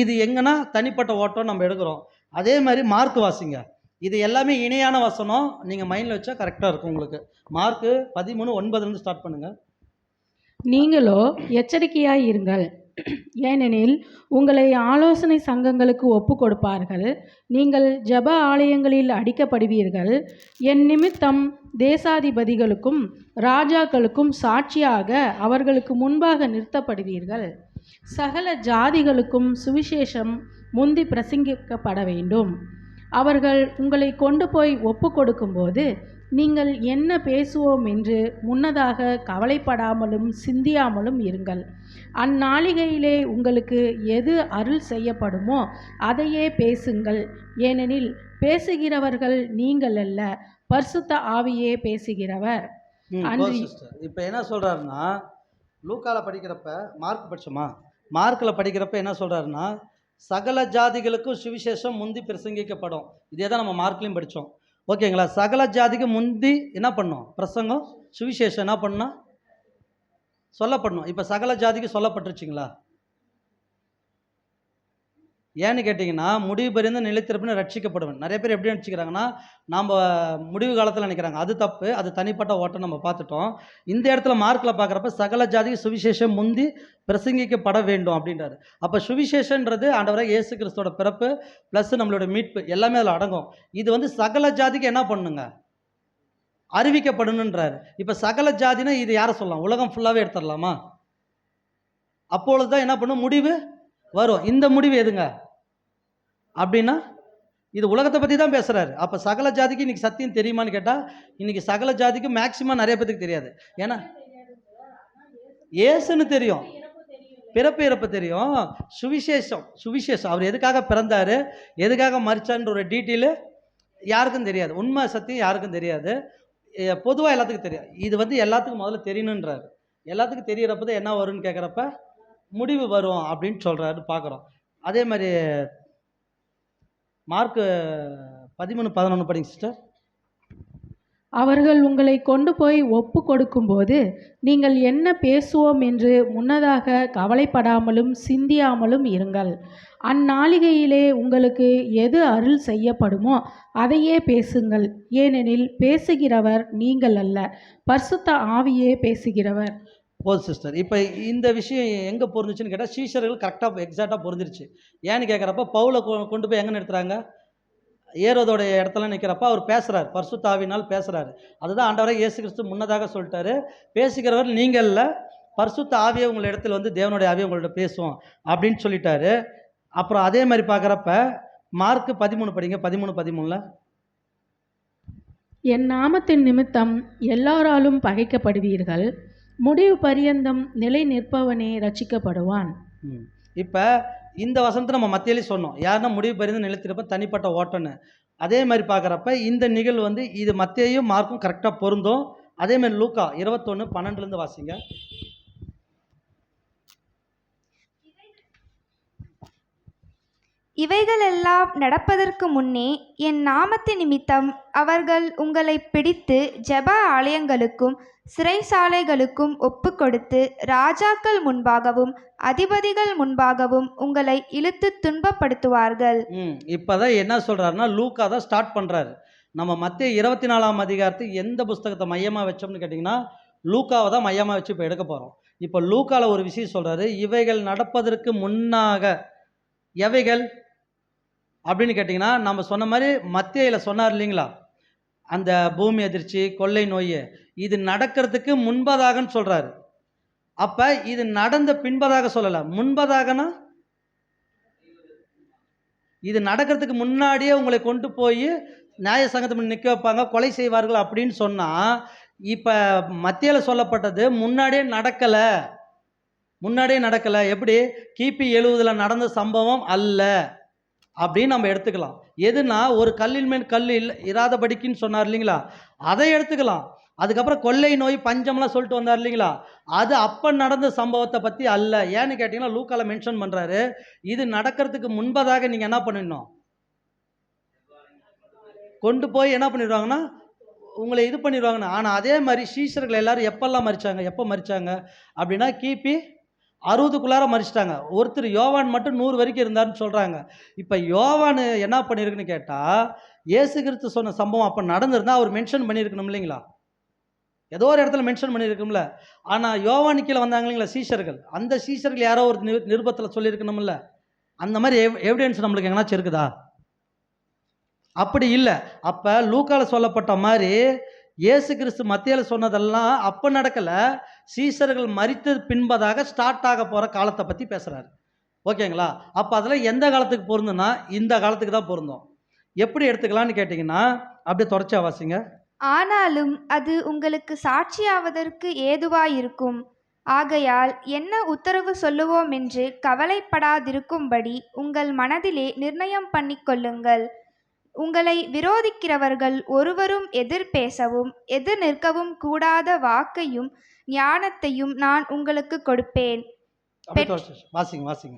இது எங்கன்னா தனிப்பட்ட ஓட்டம் நம்ம எடுக்கிறோம். அதே மாதிரி மார்க் வாசிங்க. இது எல்லாமே இணையான வசனம். நீங்கள் மைண்டில் வச்சா கரெக்டாக இருக்கும் உங்களுக்கு. மார்க்கு 13:9 ஸ்டார்ட் பண்ணுங்கள். நீங்களோ எச்சரிக்கையாய் இருங்கள், ஏனெனில் உங்களை ஆலோசனை சங்கங்களுக்கு ஒப்பு கொடுப்பார்கள். நீங்கள் ஜெப ஆலயங்களில் அடிக்கப்படுவீர்கள். என் நிமித்தம் தேசாதிபதிகளுக்கும் ராஜாக்களுக்கும் சாட்சியாக அவர்களுக்கு முன்பாக நிறுத்தப்படுவீர்கள். சகல ஜாதிகளுக்கும் சுவிசேஷம் முந்தி பிரசங்கிக்கப்பட வேண்டும். அவர்கள் உங்களை கொண்டு போய் ஒப்பு கொடுக்கும்போது நீங்கள் என்ன பேசுவோம் என்று முன்னதாக கவலைப்படாமலும் சிந்தியாமலும் இருங்கள். அந்நாளிகையிலே உங்களுக்கு எது அருள் செய்யப்படுமோ அதையே பேசுங்கள். ஏனெனில் பேசுகிறவர்கள் நீங்கள் அல்ல, பரிசுத்த ஆவியே பேசுகிறவர். இப்போ என்ன சொல்கிறாருன்னா, லூக்கால படிக்கிறப்ப மார்க்கில் படிக்கிறப்ப என்ன சொல்கிறாருன்னா, சகல ஜாதிகளுக்கும் சுவிசேஷம் முந்தி பிரசங்கிக்கப்படும். இதே தான் நம்ம மார்க்லையும் படித்தோம். ஓகேங்களா? சகல ஜாதிக்கு முந்தி என்ன பண்ணோம்? பிரசங்கம், சுவிசேஷம் என்ன பண்ணால் சொல்லப்படணும். இப்போ சகல ஜாதிக்கு சொல்லப்பட்டுருச்சிங்களா? ஏன்னு கேட்டிங்கன்னா, முடிவு பரியந்தம் நிலைத்திருப்பின ரட்சிக்கப்படுவேன். நிறைய பேர் எப்படி நினச்சிக்கிறாங்கன்னா, நாம் முடிவு காலத்தில் நினைக்கிறாங்க. அது தப்பு. அது தனிப்பட்ட ஓட்டம் நம்ம பார்த்துட்டோம். இந்த இடத்துல மார்க்கில் பார்க்குறப்ப சகல ஜாதிக்கு சுவிசேஷம் முந்தி பிரசங்கிக்கப்பட வேண்டும் அப்படின்றாரு. அப்போ சுவிசேஷன்றது ஆண்டவராக இயேசு கிறிஸ்துவோட பிறப்பு ப்ளஸ் நம்மளோட மீட்பு எல்லாமே அதில் அடங்கும். இது வந்து சகல ஜாதிக்கு என்ன பண்ணுங்க, அறிவிக்கப்படணுன்றாரு. இப்போ சகல ஜாதினா இது யாரை சொல்லலாம்? உலகம் ஃபுல்லாகவே எடுத்துடலாமா? அப்பொழுது தான் என்ன பண்ணும், முடிவு வரும். இந்த முடிவு எதுங்க அப்படின்னா, இது உலகத்தை பற்றி தான் பேசுகிறாரு. அப்போ சகல ஜாதிக்கு இன்றைக்கி சத்தியம் தெரியுமான்னு கேட்டால், இன்றைக்கி சகல ஜாதிக்கு மேக்சிமம் நிறைய பேருக்கு தெரியாது. ஏன்னா இயேசுன்னு தெரியும், பிறப்பு இறப்பு தெரியும், சுவிசேஷம் அவர் எதுக்காக பிறந்தார், எதுக்காக மரிச்சான்ற ஒரு டீட்டெயிலு யாருக்கும் தெரியாது. உண்மை சத்தியம் யாருக்கும் தெரியாது. பொதுவாக எல்லாத்துக்கும் தெரியும். இது வந்து எல்லாத்துக்கும் முதல்ல தெரியணுன்றாரு. எல்லாத்துக்கும் தெரியறப்ப தான் என்ன வரும்னு கேட்குறப்ப முடிவு வரும் அப்படின்னு சொல்கிறாரு பார்க்குறோம். அதே மாதிரி மார்க்கு 13:11 படிங்க சிஸ்டர். அவர்கள் உங்களை கொண்டு போய் ஒப்பு கொடுக்கும்போது நீங்கள் என்ன பேசுவோம் என்று முன்னதாக கவலைப்படாமலும் சிந்தியாமலும் இருங்கள். அந்நாளிகையிலே உங்களுக்கு எது அருள் செய்யப்படுமோ அதையே பேசுங்கள். ஏனெனில் பேசுகிறவர் நீங்கள் அல்ல, பரிசுத்த ஆவியே பேசுகிறவர். போது சிஸ்டர். இப்போ இந்த விஷயம் எங்கே பொருந்துச்சுன்னு கேட்டால், சீஷர்கள் கரெக்டாக எக்ஸாக்டாக பொருந்துருச்சு. ஏன்னு கேட்குறப்ப பவுலை கொண்டு போய் எங்கே நிறுத்துறாங்க, ஏரோதோடைய இடத்துல நிற்கிறப்ப அவர் பேசுகிறார், பரிசுத்த ஆவியினால் பேசுகிறாரு. அதுதான் ஆண்டவராக இயேசு கிறிஸ்து முன்னதாக சொல்லிட்டாரு, பேசுகிறவர் நீங்கள் இல்லை, பரிசுத்த ஆவியை உங்கள் இடத்துல வந்து தேவனுடைய ஆவியை உங்கள்கிட்ட பேசுவோம் அப்படின்னு சொல்லிட்டாரு. அப்புறம் அதே மாதிரி பார்க்குறப்ப மார்க்கு 13 படிங்க, 13:13. என் நாமத்தின் நிமித்தம் எல்லாராலும் பகைக்கப்படுவீர்கள், முடிவு பரியந்தம் நிலை நிற்பவனே ரட்சிக்கப்படுவான். இப்போ இந்த வசனத்தை நம்ம மத்தியிலே சொன்னோம், யாருன்னா முடிவு பரியந்தம் நிலைத்திருப்ப தனிப்பட்ட ஓட்டன்னு. அதே மாதிரி பார்க்குறப்ப இந்த நிகழ்வு வந்து இது மத்தேயும் மார்க்கும் கரெக்டாக பொருந்தும். அதே மாதிரி லூக்கா 21:12 வாசிங்க. இவைகளெல்லாம் நடப்பதற்கு முன்னே என் நாமத்து நிமித்தம் அவர்கள் உங்களை பிடித்து ஜெப ஆலயங்களுக்கும் சிறைசாலைகளுக்கும் ஒப்பு கொடுத்து ராஜாக்கள் முன்பாகவும் அதிபதிகள் முன்பாகவும் உங்களை இழுத்து துன்பப்படுத்துவார்கள். இப்போதான் என்ன சொல்கிறாருன்னா, லூக்கா தான் ஸ்டார்ட் பண்ணுறாரு. நம்ம மத்தேயு 24ஆம் அதிகாரத்துக்கு எந்த புஸ்தகத்தை மையமாக வச்சோம்னு கேட்டிங்கன்னா, லூக்காவை தான் மையமாக வச்சு இப்போ எடுக்க போகிறோம். இப்போ லூக்காவில் ஒரு விஷயம் சொல்கிறாரு, இவைகள் நடப்பதற்கு முன்னாக எவைகள் அப்படின்னு கேட்டிங்கன்னா, நம்ம சொன்ன மாதிரி மத்தேயில் சொன்னார் இல்லைங்களா, அந்த பூமி அதிர்ச்சி, கொள்ளை நோய், இது நடக்கிறதுக்கு முன்பதாகன்னு சொல்கிறாரு. அப்போ இது நடந்த பின்பதாக சொல்லலை, முன்பதாகனா இது நடக்கிறதுக்கு முன்னாடியே உங்களை கொண்டு போய் நியாய சங்கத்தை நிற்க வைப்பாங்க, கொலை செய்வார்கள் அப்படின்னு சொன்னால், இப்போ மத்தியில் சொல்லப்பட்டது முன்னாடியே நடக்கலை. எப்படி கிபி 70 நடந்த சம்பவம் அல்ல அப்படின்னு நம்ம எடுத்துக்கலாம். எதுனா ஒரு கல்லின் மேல் கல் இராதபடிக்குன்னு சொன்னார் இல்லைங்களா, அதை எடுத்துக்கலாம். அதுக்கப்புறம் கொள்ளை நோய் பஞ்சம்லாம் சொல்லிட்டு வந்தார் இல்லைங்களா, அது அப்போ நடந்த சம்பவத்தை பற்றி அல்ல. ஏன்னு கேட்டிங்கன்னா, லூக்கால மென்ஷன் பண்ணுறாரு, இது நடக்கிறதுக்கு முன்பதாக நீங்கள் என்ன பண்ணிடணும், கொண்டு போய் என்ன பண்ணிடுவாங்கன்னா உங்களை இது பண்ணிடுவாங்கன்னு. ஆனால் அதே மாதிரி சீஷர்கள் எல்லாரும் எப்போ மரிச்சாங்க அப்படின்னா கிபி 60க்குள்ளார மரிச்சிட்டாங்க. ஒருத்தர் யோவான் மட்டும் 100 வரைக்கும் இருந்தாருன்னு சொல்கிறாங்க. இப்போ யோவான் என்ன பண்ணியிருக்குன்னு கேட்டால், இயேசு கிறிஸ்து சொன்ன சம்பவம் அப்போ நடந்திருந்தால் அவர் மென்ஷன் பண்ணியிருக்கணும் இல்லைங்களா, ஏதோ ஒரு இடத்துல மென்ஷன் பண்ணியிருக்கணும்ல. ஆனால் யோவான் கீழே வந்தாங்க இல்லைங்களா சீஷர்கள், அந்த சீஷர்கள் யாரோ ஒரு நிருபத்தில் சொல்லியிருக்கணும்ல. அந்த மாதிரி எவிடன்ஸ் நம்மளுக்கு எங்கேனாச்சும் இருக்குதா? அப்படி இல்லை. அப்போ லூக்கால சொல்லப்பட்ட மாதிரி இயேசு கிறிஸ்து மத்தியில் சொன்னதெல்லாம் அப்போ நடக்கலை, சீஷர்கள் மரித்தது பின்பதாக ஸ்டார்ட் ஆக போகிற காலத்தை பற்றி பேசுகிறாரு. ஓகேங்களா? அப்போ அதில் எந்த காலத்துக்கு பொருந்துன்னா இந்த காலத்துக்கு தான் பொருந்தும். எப்படி எடுத்துக்கலான்னு கேட்டிங்கன்னா, அப்படியே தொடர்ச்சியாக வாசிங்க. ஆனாலும் அது உங்களுக்கு சாட்சியாவதற்கு ஏதுவாயிருக்கும். ஆகையால் என்ன உத்தரவு சொல்லுவோம் என்று கவலைப்படாதிருக்கும்படி உங்கள் மனதிலே நிர்ணயம் பண்ணிக்கொள்ளுங்கள். உங்களை விரோதிக்கிறவர்கள் ஒருவரும் எதிர் பேசவும் எதிர் நிற்கவும் கூடாத வாக்கையும் ஞானத்தையும் நான் உங்களுக்கு கொடுப்பேன்.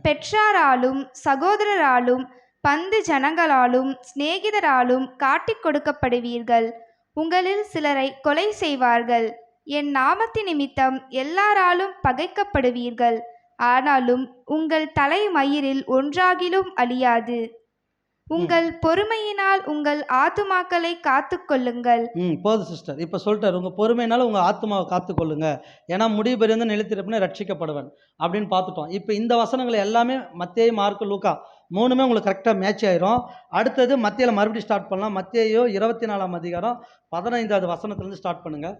பெற்றாராலும் சகோதரராலும் பந்து ஜனங்களாலும் சிநேகிதராலும் காட்டிக் கொடுக்கப்படுவீர்கள். உங்களில் சிலரை கொலை செய்வார்கள். என் நாமத்தின் நிமித்தம் எல்லாராலும் பகைக்கப்படுவீர்கள். ஆனாலும் உங்கள் தலைமயிரில் ஒன்றாகிலும் அழியாது. உங்கள் பொறுமையினால் உங்கள் ஆத்துமாக்களை காத்துக்கொள்ளுங்கள். போதும் சிஸ்டர். இப்போ சொல்லிட்டார், உங்கள் பொறுமையினால உங்கள் ஆத்மாவை காத்துக்கொள்ளுங்க, ஏன்னா முடிவு பெரியந்து நிலைத்திருப்பினே ரட்சிக்கப்படுவன் அப்படின்னு பார்த்துட்டோம். இப்போ இந்த வசனங்கள் எல்லாமே மத்தேயு, மார்க்கு, லூக்கா மூணுமே உங்களுக்கு கரெக்டாக மேட்ச் ஆயிரும். அடுத்தது மத்தியில் மறுபடியும் ஸ்டார்ட் பண்ணலாம். மத்தேயு 24ஆம் அதிகாரம் 15வது வசனத்துலேருந்து ஸ்டார்ட் பண்ணுங்கள்.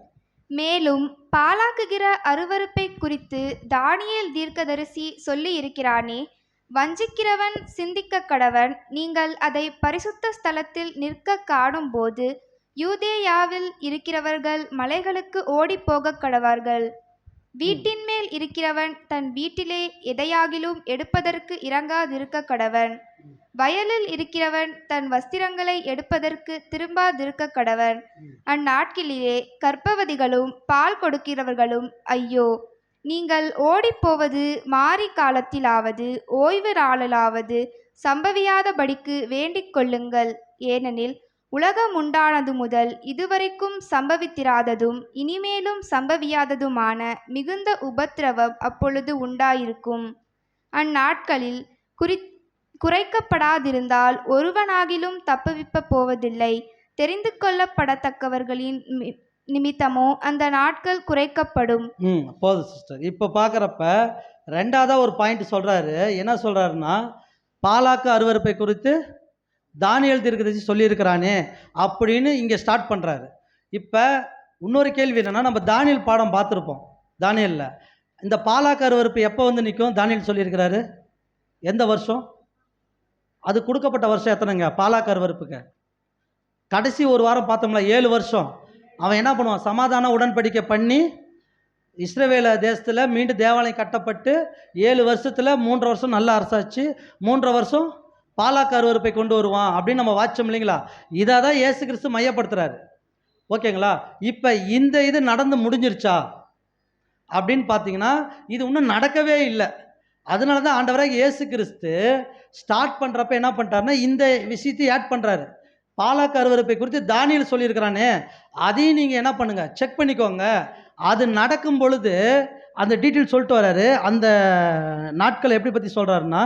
மேலும் பாழாக்குகிற அருவருப்பை குறித்து தானியேல் தீர்க்கதரிசி சொல்லி இருக்கிறானே, வஞ்சிக்கிறவன் சிந்திக்க கடவன். நீங்கள் அதை பரிசுத்த ஸ்தலத்தில் நிற்க காணும்போது யூதேயாவில் இருக்கிறவர்கள் மலைகளுக்கு ஓடிப்போக கடவார்கள். வீட்டின் மேல் இருக்கிறவன் தன் வீட்டிலே எதையாகிலும் எடுப்பதற்கு இறங்காதிருக்க கடவன். வயலில் இருக்கிறவன் தன் வஸ்திரங்களை எடுப்பதற்கு திரும்பாதிருக்க கடவன். அந்நாட்களிலே கர்ப்பவதிகளும் பால் கொடுக்கிறவர்களும் ஐயோ! நீங்கள் ஓடிப்போவது மாரி காலத்திலாவது ஓய்வு நாளிலாவது சம்பவியாதபடிக்கு வேண்டிக் கொள்ளுங்கள். ஏனெனில் உலகம் உண்டானது முதல் இதுவரைக்கும் சம்பவித்திராததும் இனிமேலும் சம்பவியாததுமான மிகுந்த உபத்திரவம் அப்பொழுது உண்டாயிருக்கும். அந்நாட்களில் குறைக்கப்படாதிருந்தால் ஒருவனாகிலும் தப்புவிப்ப போவதில்லை. தெரிந்து கொள்ளப்படத்தக்கவர்களின் நிமித்தமோ அந்த நாட்கள் குறைக்கப்படும். போதும் சிஸ்டர். இப்போ பார்க்குறப்ப ரெண்டாவதாக ஒரு பாயிண்ட் சொல்கிறாரு. என்ன சொல்கிறாருன்னா, பாலாக்கு அருவருப்பை குறித்து தானியேல் தீர்க்கதரிசி சொல்லியிருக்கிறானே அப்படின்னு இங்கே ஸ்டார்ட் பண்ணுறாரு. இப்போ இன்னொரு கேள்வி என்னென்னா, நம்ம தானியேல் பாடம் பார்த்துருப்போம். தானியேலில் இந்த பாலாக்கு அருவருப்பு எப்போ வந்து நிற்கும் தானியேல் சொல்லியிருக்கிறாரு? எந்த வருஷம்? அது கொடுக்கப்பட்ட வருஷம் எத்தனைங்க பாலாக்கு அருவருப்புக்கு? கடைசி ஒரு வாரம் பார்த்தோம்ல, 7 வருஷம். அவன் என்ன பண்ணுவான்? சமாதான உடன்படிக்கை பண்ணி இஸ்ரவேல தேசத்தில் மீண்டும் தேவாலயம் கட்டப்பட்டு 7 வருஷத்தில் 3 வருஷம் நல்ல அரசாச்சு, 3 வருஷம் பாலாக்கு அருவருப்பை கொண்டு வருவான் அப்படின்னு நம்ம வாட்சம் இல்லைங்களா? இதை தான் இயேசு கிறிஸ்து மையப்படுத்துறாரு. ஓகேங்களா? இப்போ இந்த இது நடந்து முடிஞ்சிருச்சா அப்படின்னு பார்த்தீங்கன்னா, இது இன்னும் நடக்கவே இல்லை. அதனால தான் ஆண்டவராக இயேசு கிறிஸ்து ஸ்டார்ட் பண்ணுறப்ப என்ன பண்ணிட்டாருன்னா, இந்த விஷயத்தை ஆட் பண்ணுறாரு. பாலாக்கு அருவருப்பை குறித்து தானியேல் சொல்லியிருக்கிறானே, அதையும் நீங்கள் என்ன பண்ணுங்கள், செக் பண்ணிக்கோங்க. அது நடக்கும் பொழுது அந்த டீட்டெயில் சொல்லிட்டு வர்றாரு. அந்த நாட்களை எப்படி பற்றி சொல்கிறாருன்னா,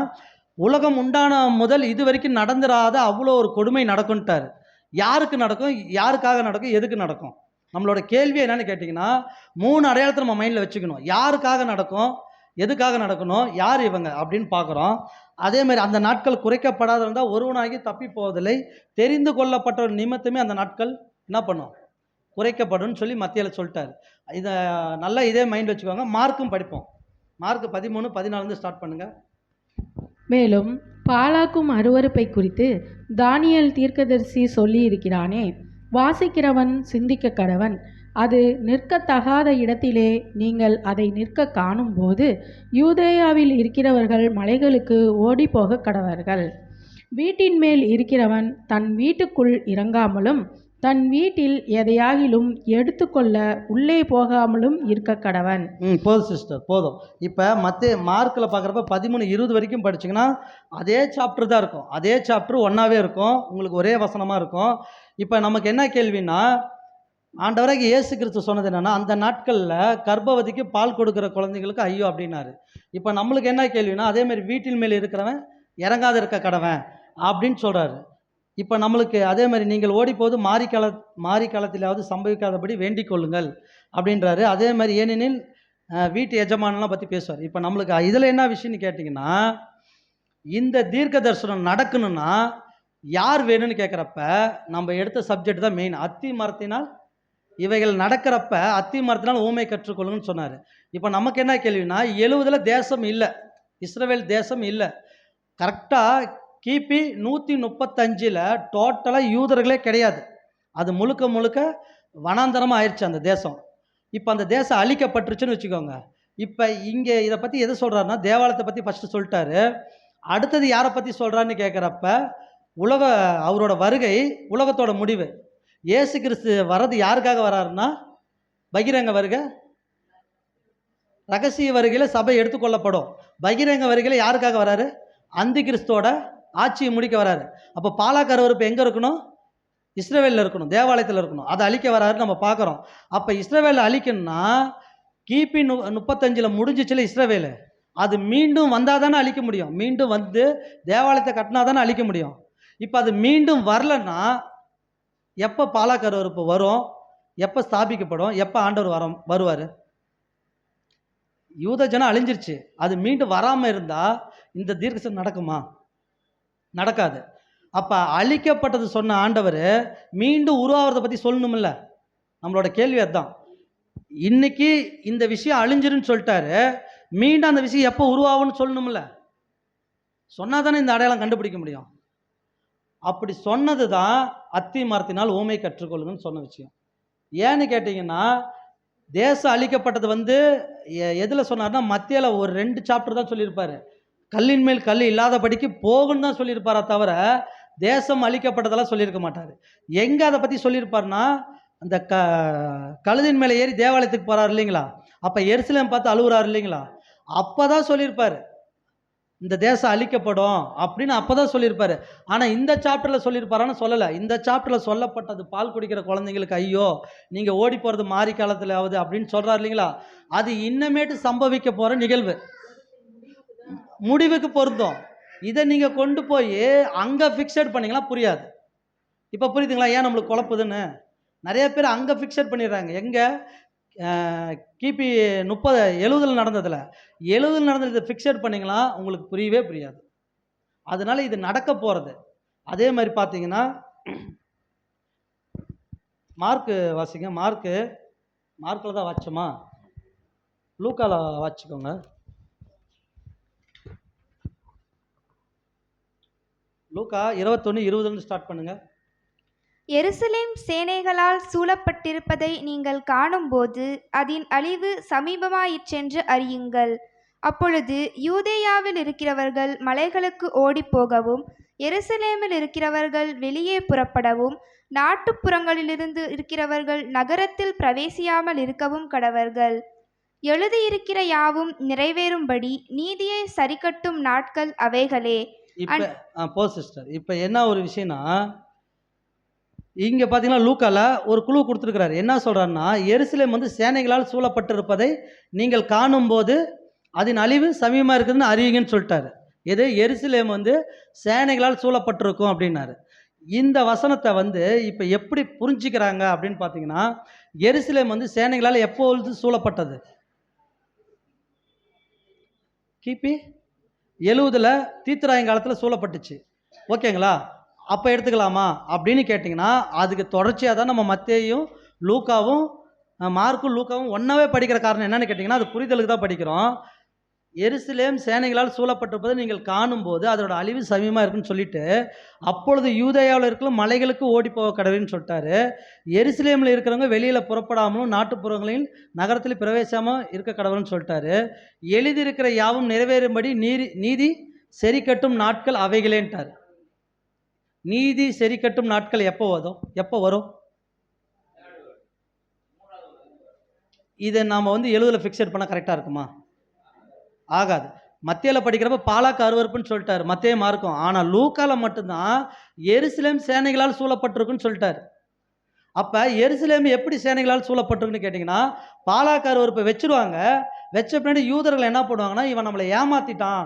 உலகம் உண்டான முதல் இது வரைக்கும் நடந்துடாத அவ்வளோ ஒரு கொடுமை நடக்கும்ட்டார். யாருக்கு நடக்கும்? யாருக்காக நடக்கும்? எதுக்கு நடக்கும்? நம்மளோட கேள்வி என்னன்னு கேட்டிங்கன்னா, 3 அடையாளத்தை நம்ம மைண்டில் வச்சுக்கணும். யாருக்காக நடக்கும், எதுக்காக நடக்கணும், யார் இவங்க அப்படின்னு பார்க்குறோம். அதேமாதிரி அந்த நாட்கள் குறைக்கப்படாத இருந்தால் ஒருவனாகி தப்பி போவதில்லை, தெரிந்து கொள்ளப்பட்ட ஒரு நிமித்தமே அந்த நாட்கள் என்ன பண்ணும், குறைக்கப்படும் சொல்லி மத்தியில் சொல்லிட்டார். இதை நல்லா இதே மைண்ட் வச்சுக்கோங்க. மார்க்கும் படிப்போம். மார்க் 13, 14 ஸ்டார்ட் பண்ணுங்கள். மேலும் பாலாக்கும் அருவருப்பை குறித்து தானியேல் தீர்க்கதரிசி சொல்லி இருக்கிறானே, வாசிக்கிறவன் சிந்திக்க கடவன். அது நிற்கத்தகாத இடத்திலே நீங்கள் அதை நிற்க காணும்போது யூதேயாவில் இருக்கிறவர்கள் மலைகளுக்கு ஓடிப்போக கடவர்கள். வீட்டின் மேல் இருக்கிறவன் தன் வீட்டுக்குள் இறங்காமலும் தன் வீட்டில் எதையாகிலும் எடுத்துக்கொள்ள உள்ளே போகாமலும் இருக்க கடவன். போதும் சிஸ்டர், போதும். இப்போ மார்க்கில் பார்க்குறப்ப 13, 20 வரைக்கும் படிச்சிங்கன்னா அதே சாப்டர் தான் இருக்கும். அதே சாப்டர் ஒன்றாவே இருக்கும், உங்களுக்கு ஒரே வசனமாக இருக்கும். இப்போ நமக்கு என்ன கேள்வின்னா, ஆண்டவராக இயேசு கிறிஸ்து சொன்னது என்னென்னா, அந்த நாட்களில் கர்ப்பவதிக்கு பால் கொடுக்குற குழந்தைங்களுக்கு ஐயோ அப்படின்னாரு. இப்போ நம்மளுக்கு என்ன கேள்வினா, அதேமாதிரி வீட்டின் மேல் இருக்கிறவன் இறங்காத இருக்க கடவன் அப்படின்னு சொல்கிறாரு. இப்போ நம்மளுக்கு அதே மாதிரி நீங்கள் ஓடிப்போது மாரி காலத்திலாவது சம்பவிக்காதபடி வேண்டிக் கொள்ளுங்கள் அப்படின்றாரு. அதே மாதிரி ஏனெனில் வீட்டு எஜமானெலாம் பற்றி பேசுவார். இப்போ நம்மளுக்கு இதில் என்ன விஷயம்னு கேட்டிங்கன்னா, இந்த தீர்க்க தரிசனம் நடக்கணும்னா யார் வேணும்னு கேட்குறப்ப நம்ம எடுத்த சப்ஜெக்ட் தான் மெயின். அத்தி மரத்தினால் இவைகள் நடக்கிறப்ப அத்தி மரத்தினால் ஊமை கற்றுக்கொள்ளுங்கன்னு சொன்னார். இப்போ நமக்கு என்ன கேள்வினா, 70 தேசம் இல்லை, இஸ்ரவேல் தேசம் இல்லை. கரெக்டாக கிபி 135 டோட்டலாக யூதர்களே கிடையாது. அது முழுக்க முழுக்க வனாந்தரமாக ஆயிடுச்சு அந்த தேசம். இப்போ அந்த தேசம் அழிக்கப்பட்டுருச்சுன்னு வச்சுக்கோங்க. இப்போ இங்கே இதை பற்றி எது சொல்கிறாருன்னா, தேவாலயத்தை பற்றி ஃபஸ்ட்டு சொல்லிட்டாரு. அடுத்தது யாரை பற்றி சொல்கிறான்னு கேட்குறப்ப அவரோட வருகை உலகத்தோட முடிவு. இயேசு கிறிஸ்து வர்றது யாருக்காக வராருன்னா, பகிரங்க வருகை, ரகசிய வருகையில் சபை எடுத்துக்கொள்ளப்படும். பகிரங்க வருகையில் யாருக்காக வராரு? அந்தி கிறிஸ்தோட ஆட்சியை முடிக்க வராரு. அப்போ பாலாக்கு அருவருப்பு எங்கே இருக்கணும்? இஸ்ரவேலில் இருக்கணும், தேவாலயத்தில் இருக்கணும். அதை அழிக்க வராருன்னு நம்ம பார்க்குறோம். அப்போ இஸ்ரவேலில் அழிக்கணும்னா கிபி 35 முடிஞ்சிச்சுல இஸ்ரவேலு, அது மீண்டும் வந்தால் தானே அழிக்க முடியும். மீண்டும் வந்து தேவாலயத்தை கட்டினா தானே அழிக்க முடியும். இப்போ அது மீண்டும் வரலன்னா எப்போ பாலாக்கருவறுப்பு வரும், எப்போ ஸ்தாபிக்கப்படும், எப்போ ஆண்டவர் வருவார்? யூத ஜனம் அழிஞ்சிருச்சு, அது மீண்டும் வராமல் இருந்தால் இந்த தீர்க்கதரிசனம் நடக்குமா? நடக்காது. அப்போ அழிக்கப்பட்டது சொன்ன ஆண்டவர் மீண்டும் உருவாகிறத பற்றி சொல்லணுமில்ல. நம்மளோட கேள்வி அதுதான். இன்னைக்கு இந்த விஷயம் அழிஞ்சிருன்னு சொல்லிட்டாரு, மீண்டும் அந்த விஷயம் எப்போ உருவாகும்னு சொல்லணும்ல. சொன்னால் தானே இந்த அடையாளம் கண்டுபிடிக்க முடியும். அப்படி சொன்னது தான் அத்தி மரத்தினால் ஊமை கற்றுக்கொள்ளுங்கன்னு சொன்ன விஷயம். ஏன்னு கேட்டிங்கன்னா, தேசம் அழிக்கப்பட்டது வந்து எதில் சொன்னார்னா, மத்தியில் ஒரு 2 சாப்டர் தான் சொல்லியிருப்பார். கல்லின் மேல் கல் இல்லாதபடிக்கு போகுன்னு தான் சொல்லியிருப்பாரா தவிர தேசம் அழிக்கப்பட்டதெல்லாம் சொல்லியிருக்க மாட்டார். எங்கே அதை பற்றி சொல்லியிருப்பார்னா, அந்த கழுதின் மேலே ஏறி தேவாலயத்துக்கு போகிறார் இல்லைங்களா, அப்போ எருசலேம் பார்த்து அழுகுறாரு இல்லைங்களா, அப்போ தான் சொல்லியிருப்பார் இந்த தேசம் அழிக்கப்படும் அப்படின்னு. அப்போ தான் சொல்லியிருப்பார். ஆனால் இந்த சாப்டரில் சொல்லியிருப்பாரான்னு சொல்லலை. இந்த சாப்டரில் சொல்லப்பட்டது பால் குடிக்கிற குழந்தைங்களுக்கு ஐயோ நீங்கள் ஓடி போகிறது மாறி காலத்தில் ஆகுது அப்படின்னு சொல்கிறார் இல்லைங்களா. அது இன்னமேட்டு சம்பவிக்க போகிற நிகழ்வு, முடிவுக்கு பொருந்தும். இதை நீங்கள் கொண்டு போய் அங்கே ஃபிக்ஸட் பண்ணிங்களா புரியாது. இப்போ புரியுதுங்களா ஏன் நம்மளுக்கு குழப்புதுன்னு? நிறைய பேர் அங்கே ஃபிக்ஸட் பண்ணிடுறாங்க. எங்கே கிபி 70 நடந்ததில் 70 நடந்தது ஃபிக்ஸட் பண்ணிங்களா உங்களுக்கு புரியவே புரியாது. அதனால இது நடக்க போகிறது. அதே மாதிரி பார்த்தீங்கன்னா மார்க்கு வாசிங்க. மார்க்கில் தான் வாட்சோமா, லூக்கால வாட்சிக்கோங்க. லூக்கா 21:20 ஸ்டார்ட் பண்ணுங்க. எருசலேம் சேனைகளால் சூழப்பட்டிருப்பதை நீங்கள் காணும்போது அதன் அழிவு சமீபமாயிற்றென்று அறியுங்கள். அப்பொழுது யூதேயாவில் இருக்கிறவர்கள் மலைகளுக்கு ஓடிப்போகவும், எருசலேமில் இருக்கிறவர்கள் வெளியே புறப்படவும், நாட்டுப்புறங்களிலிருந்து இருக்கிறவர்கள் நகரத்தில் பிரவேசியாமல் இருக்கவும் கடவர்கள். எழுதியிருக்கிற யாவும் நிறைவேறும்படி நீதியை சரிக்கட்டும் நாட்கள் அவைகளே. இப்போ சிஸ்டர், இப்போ என்ன ஒரு விஷயம்னா, இங்கே பார்த்தீங்கன்னா லூக்கால ஒரு குழு கொடுத்துருக்கிறாரு. என்ன சொல்கிறாருன்னா, எருசலேம் வந்து சேனைகளால் சூழப்பட்டிருப்பதை நீங்கள் காணும்போது அதன் அழிவு சமீபமாக இருக்குதுன்னு அறியுங்கன்னு சொல்லிட்டாரு. எது? எருசலேம் வந்து சேனைகளால் சூழப்பட்டிருக்கும் அப்படின்னாரு. இந்த வசனத்தை வந்து இப்போ எப்படி புரிஞ்சுக்கிறாங்க அப்படின்னு பார்த்தீங்கன்னா, எருசலேம் வந்து சேனைகளால் எப்பொழுது சூழப்பட்டது? கிபி 70 தீத்துராயங்காலத்தில் சூழப்பட்டுச்சு. ஓகேங்களா? அப்போ எடுத்துக்கலாமா அப்படின்னு கேட்டிங்கன்னா, அதுக்கு தொடர்ச்சியாக தான் நம்ம மத்தேயும் லூக்காவும் மார்க்கும் லூக்காவும் ஒன்றாவே படிக்கிற காரணம் என்னென்னு கேட்டிங்கன்னா, அது புரிதலுக்கு தான் படிக்கிறோம். எருசலேம் சேனைகளால் சூழப்பட்டிருப்பதை நீங்கள் காணும்போது அதோட அழிவு சமீபமாக இருக்குன்னு சொல்லிட்டு, அப்பொழுது யூதேயாவில் இருக்கிற மலைகளுக்கு ஓடி போக கடவுள்னு சொல்லிட்டாரு. எருசலேமில் இருக்கிறவங்க வெளியில் புறப்படாமலும் நாட்டுப்புறங்களில் நகரத்தில் பிரவேசாமல் இருக்க கடவுள்னு சொல்லிட்டாரு. எழுதியிருக்கிற யாவும் நிறைவேறும்படி நீதி சரி கட்டும் நாட்கள் அவைகளேன்ட்டார். நீதி சரி கட்டும் நாட்கள் எப்போ வரும்? இதை நாம் வந்து 70 ஃபிக்ஸட் பண்ண கரெக்டாக இருக்குமா? ஆகாது. மத்தியில் படிக்கிறப்ப பாலாக்கு அருவருப்புன்னு சொல்லிட்டாரு, மத்தேயு மார்க்கும். ஆனால் லூக்கால மட்டும்தான் எருசலேம் சேனைகளால் சூழப்பட்டிருக்குன்னு சொல்லிட்டாரு. அப்போ எருசலேம் எப்படி சேனைகளால் சூழப்பட்டிருக்குன்னு கேட்டிங்கன்னா, பாலாக்கு அருவருப்பை வச்சுருவாங்க. வச்ச பின்னாடி யூதர்கள் என்ன பண்ணுவாங்கன்னா, இவன் நம்மளை ஏமாற்றிட்டான்,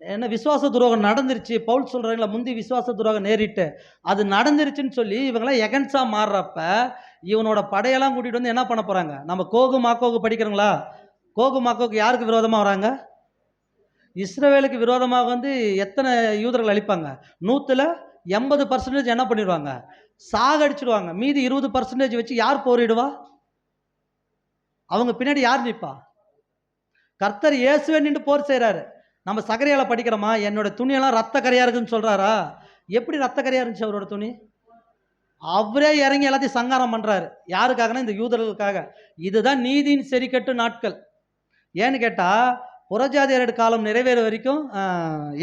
என்ன விசுவாச துரோகம் நடந்துருச்சு, பவுல் சொல்கிறாங்களா முந்தி விசுவாச துரோகம் நேரிட்டு அது நடந்துருச்சுன்னு சொல்லி இவங்களாம் எகன்ஸாக மாறுறப்ப இவனோட படையெல்லாம் கூட்டிகிட்டு வந்து என்ன பண்ண போகிறாங்க? நம்ம கோகு மாக்கோகு படிக்கிறோங்களா? கோகு மாக்கோகு யாருக்கு விரோதமாக வராங்க? இஸ்ரவேலுக்கு விரோதமாக வந்து எத்தனை யூதர்கள் அழிப்பாங்க? 180% என்ன பண்ணிடுவாங்க? சாகடிச்சிடுவாங்க. மீதி 20% வச்சு யார் போரிடுவா? அவங்க பின்னாடி யார் நிற்பா? கர்த்தர் இயேசுவே நின்று போர் செய்கிறாரு. நம்ம சகரியால் படிக்கிறோமா, என்னோட துணியெல்லாம் ரத்த கரையாக இருக்குன்னு சொல்கிறாரா? எப்படி ரத்த கரையாக இருந்துச்சு அவரோட துணி? அவரே இறங்கி எல்லாத்தையும் சங்காரம் பண்ணுறாரு. யாருக்காகனா இந்த யூதர்களுக்காக. இதுதான் நீதியின் சரிக்கட்டு நாட்கள். ஏன்னு கேட்டால், புறஜாதியரோட காலம் நிறைவேற வரைக்கும்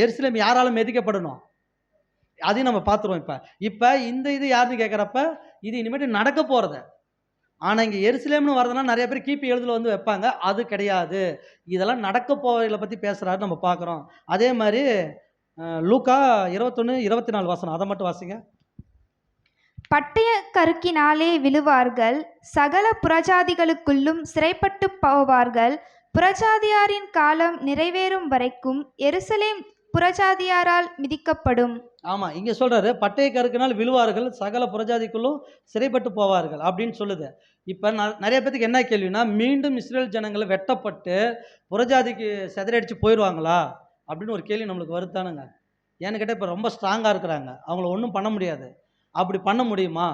எருசலேம் யாராலும் மெதிக்கப்படணும், அதையும் நம்ம பார்த்துருவோம். இப்போ இந்த இது யாருன்னு கேட்குறப்ப இது இனிமேட்டு நடக்க போகிறது. ஆனால் இங்கே எருசலேம்னு வரதுனா நிறைய பேர் கிபி 70 வந்து வைப்பாங்க. அது கிடையாது. இதெல்லாம் நடக்க போகிறத பற்றி பேசுகிறாரு நம்ம பார்க்குறோம். அதே மாதிரி லூக்கா 21:24 வசனம், அதை மட்டும் வாசிங்க. பட்டய கருக்கினாலே விழுவார்கள், சகல புறஜாதிகளுக்குள்ளும் சிறைப்பட்டு போவார்கள், புறஜாதியாரின் காலம் நிறைவேறும் வரைக்கும் எருசலேம் புறஜாதியாரால் மிதிக்கப்படும். ஆமாம், இங்கே சொல்கிறாரு பட்டய கருக்கினால் விழுவார்கள், சகல புறஜாதிக்குள்ளும் சிறைப்பட்டு போவார்கள் அப்படின்னு சொல்லுது. இப்போ நிறைய பேத்துக்கு என்ன கேள்வினா, மீண்டும் இஸ்ரேல் ஜனங்களை வெட்டப்பட்டு புறஜாதிக்கு சிதறடிச்சு போயிடுவாங்களா அப்படின்னு ஒரு கேள்வி நம்மளுக்கு வருத்தானுங்க. ஏன்னு கேட்டால் இப்போ ரொம்ப ஸ்ட்ராங்காக இருக்கிறாங்க, அவங்கள ஒன்றும் பண்ண முடியாது. அப்படி பண்ண முடியுமா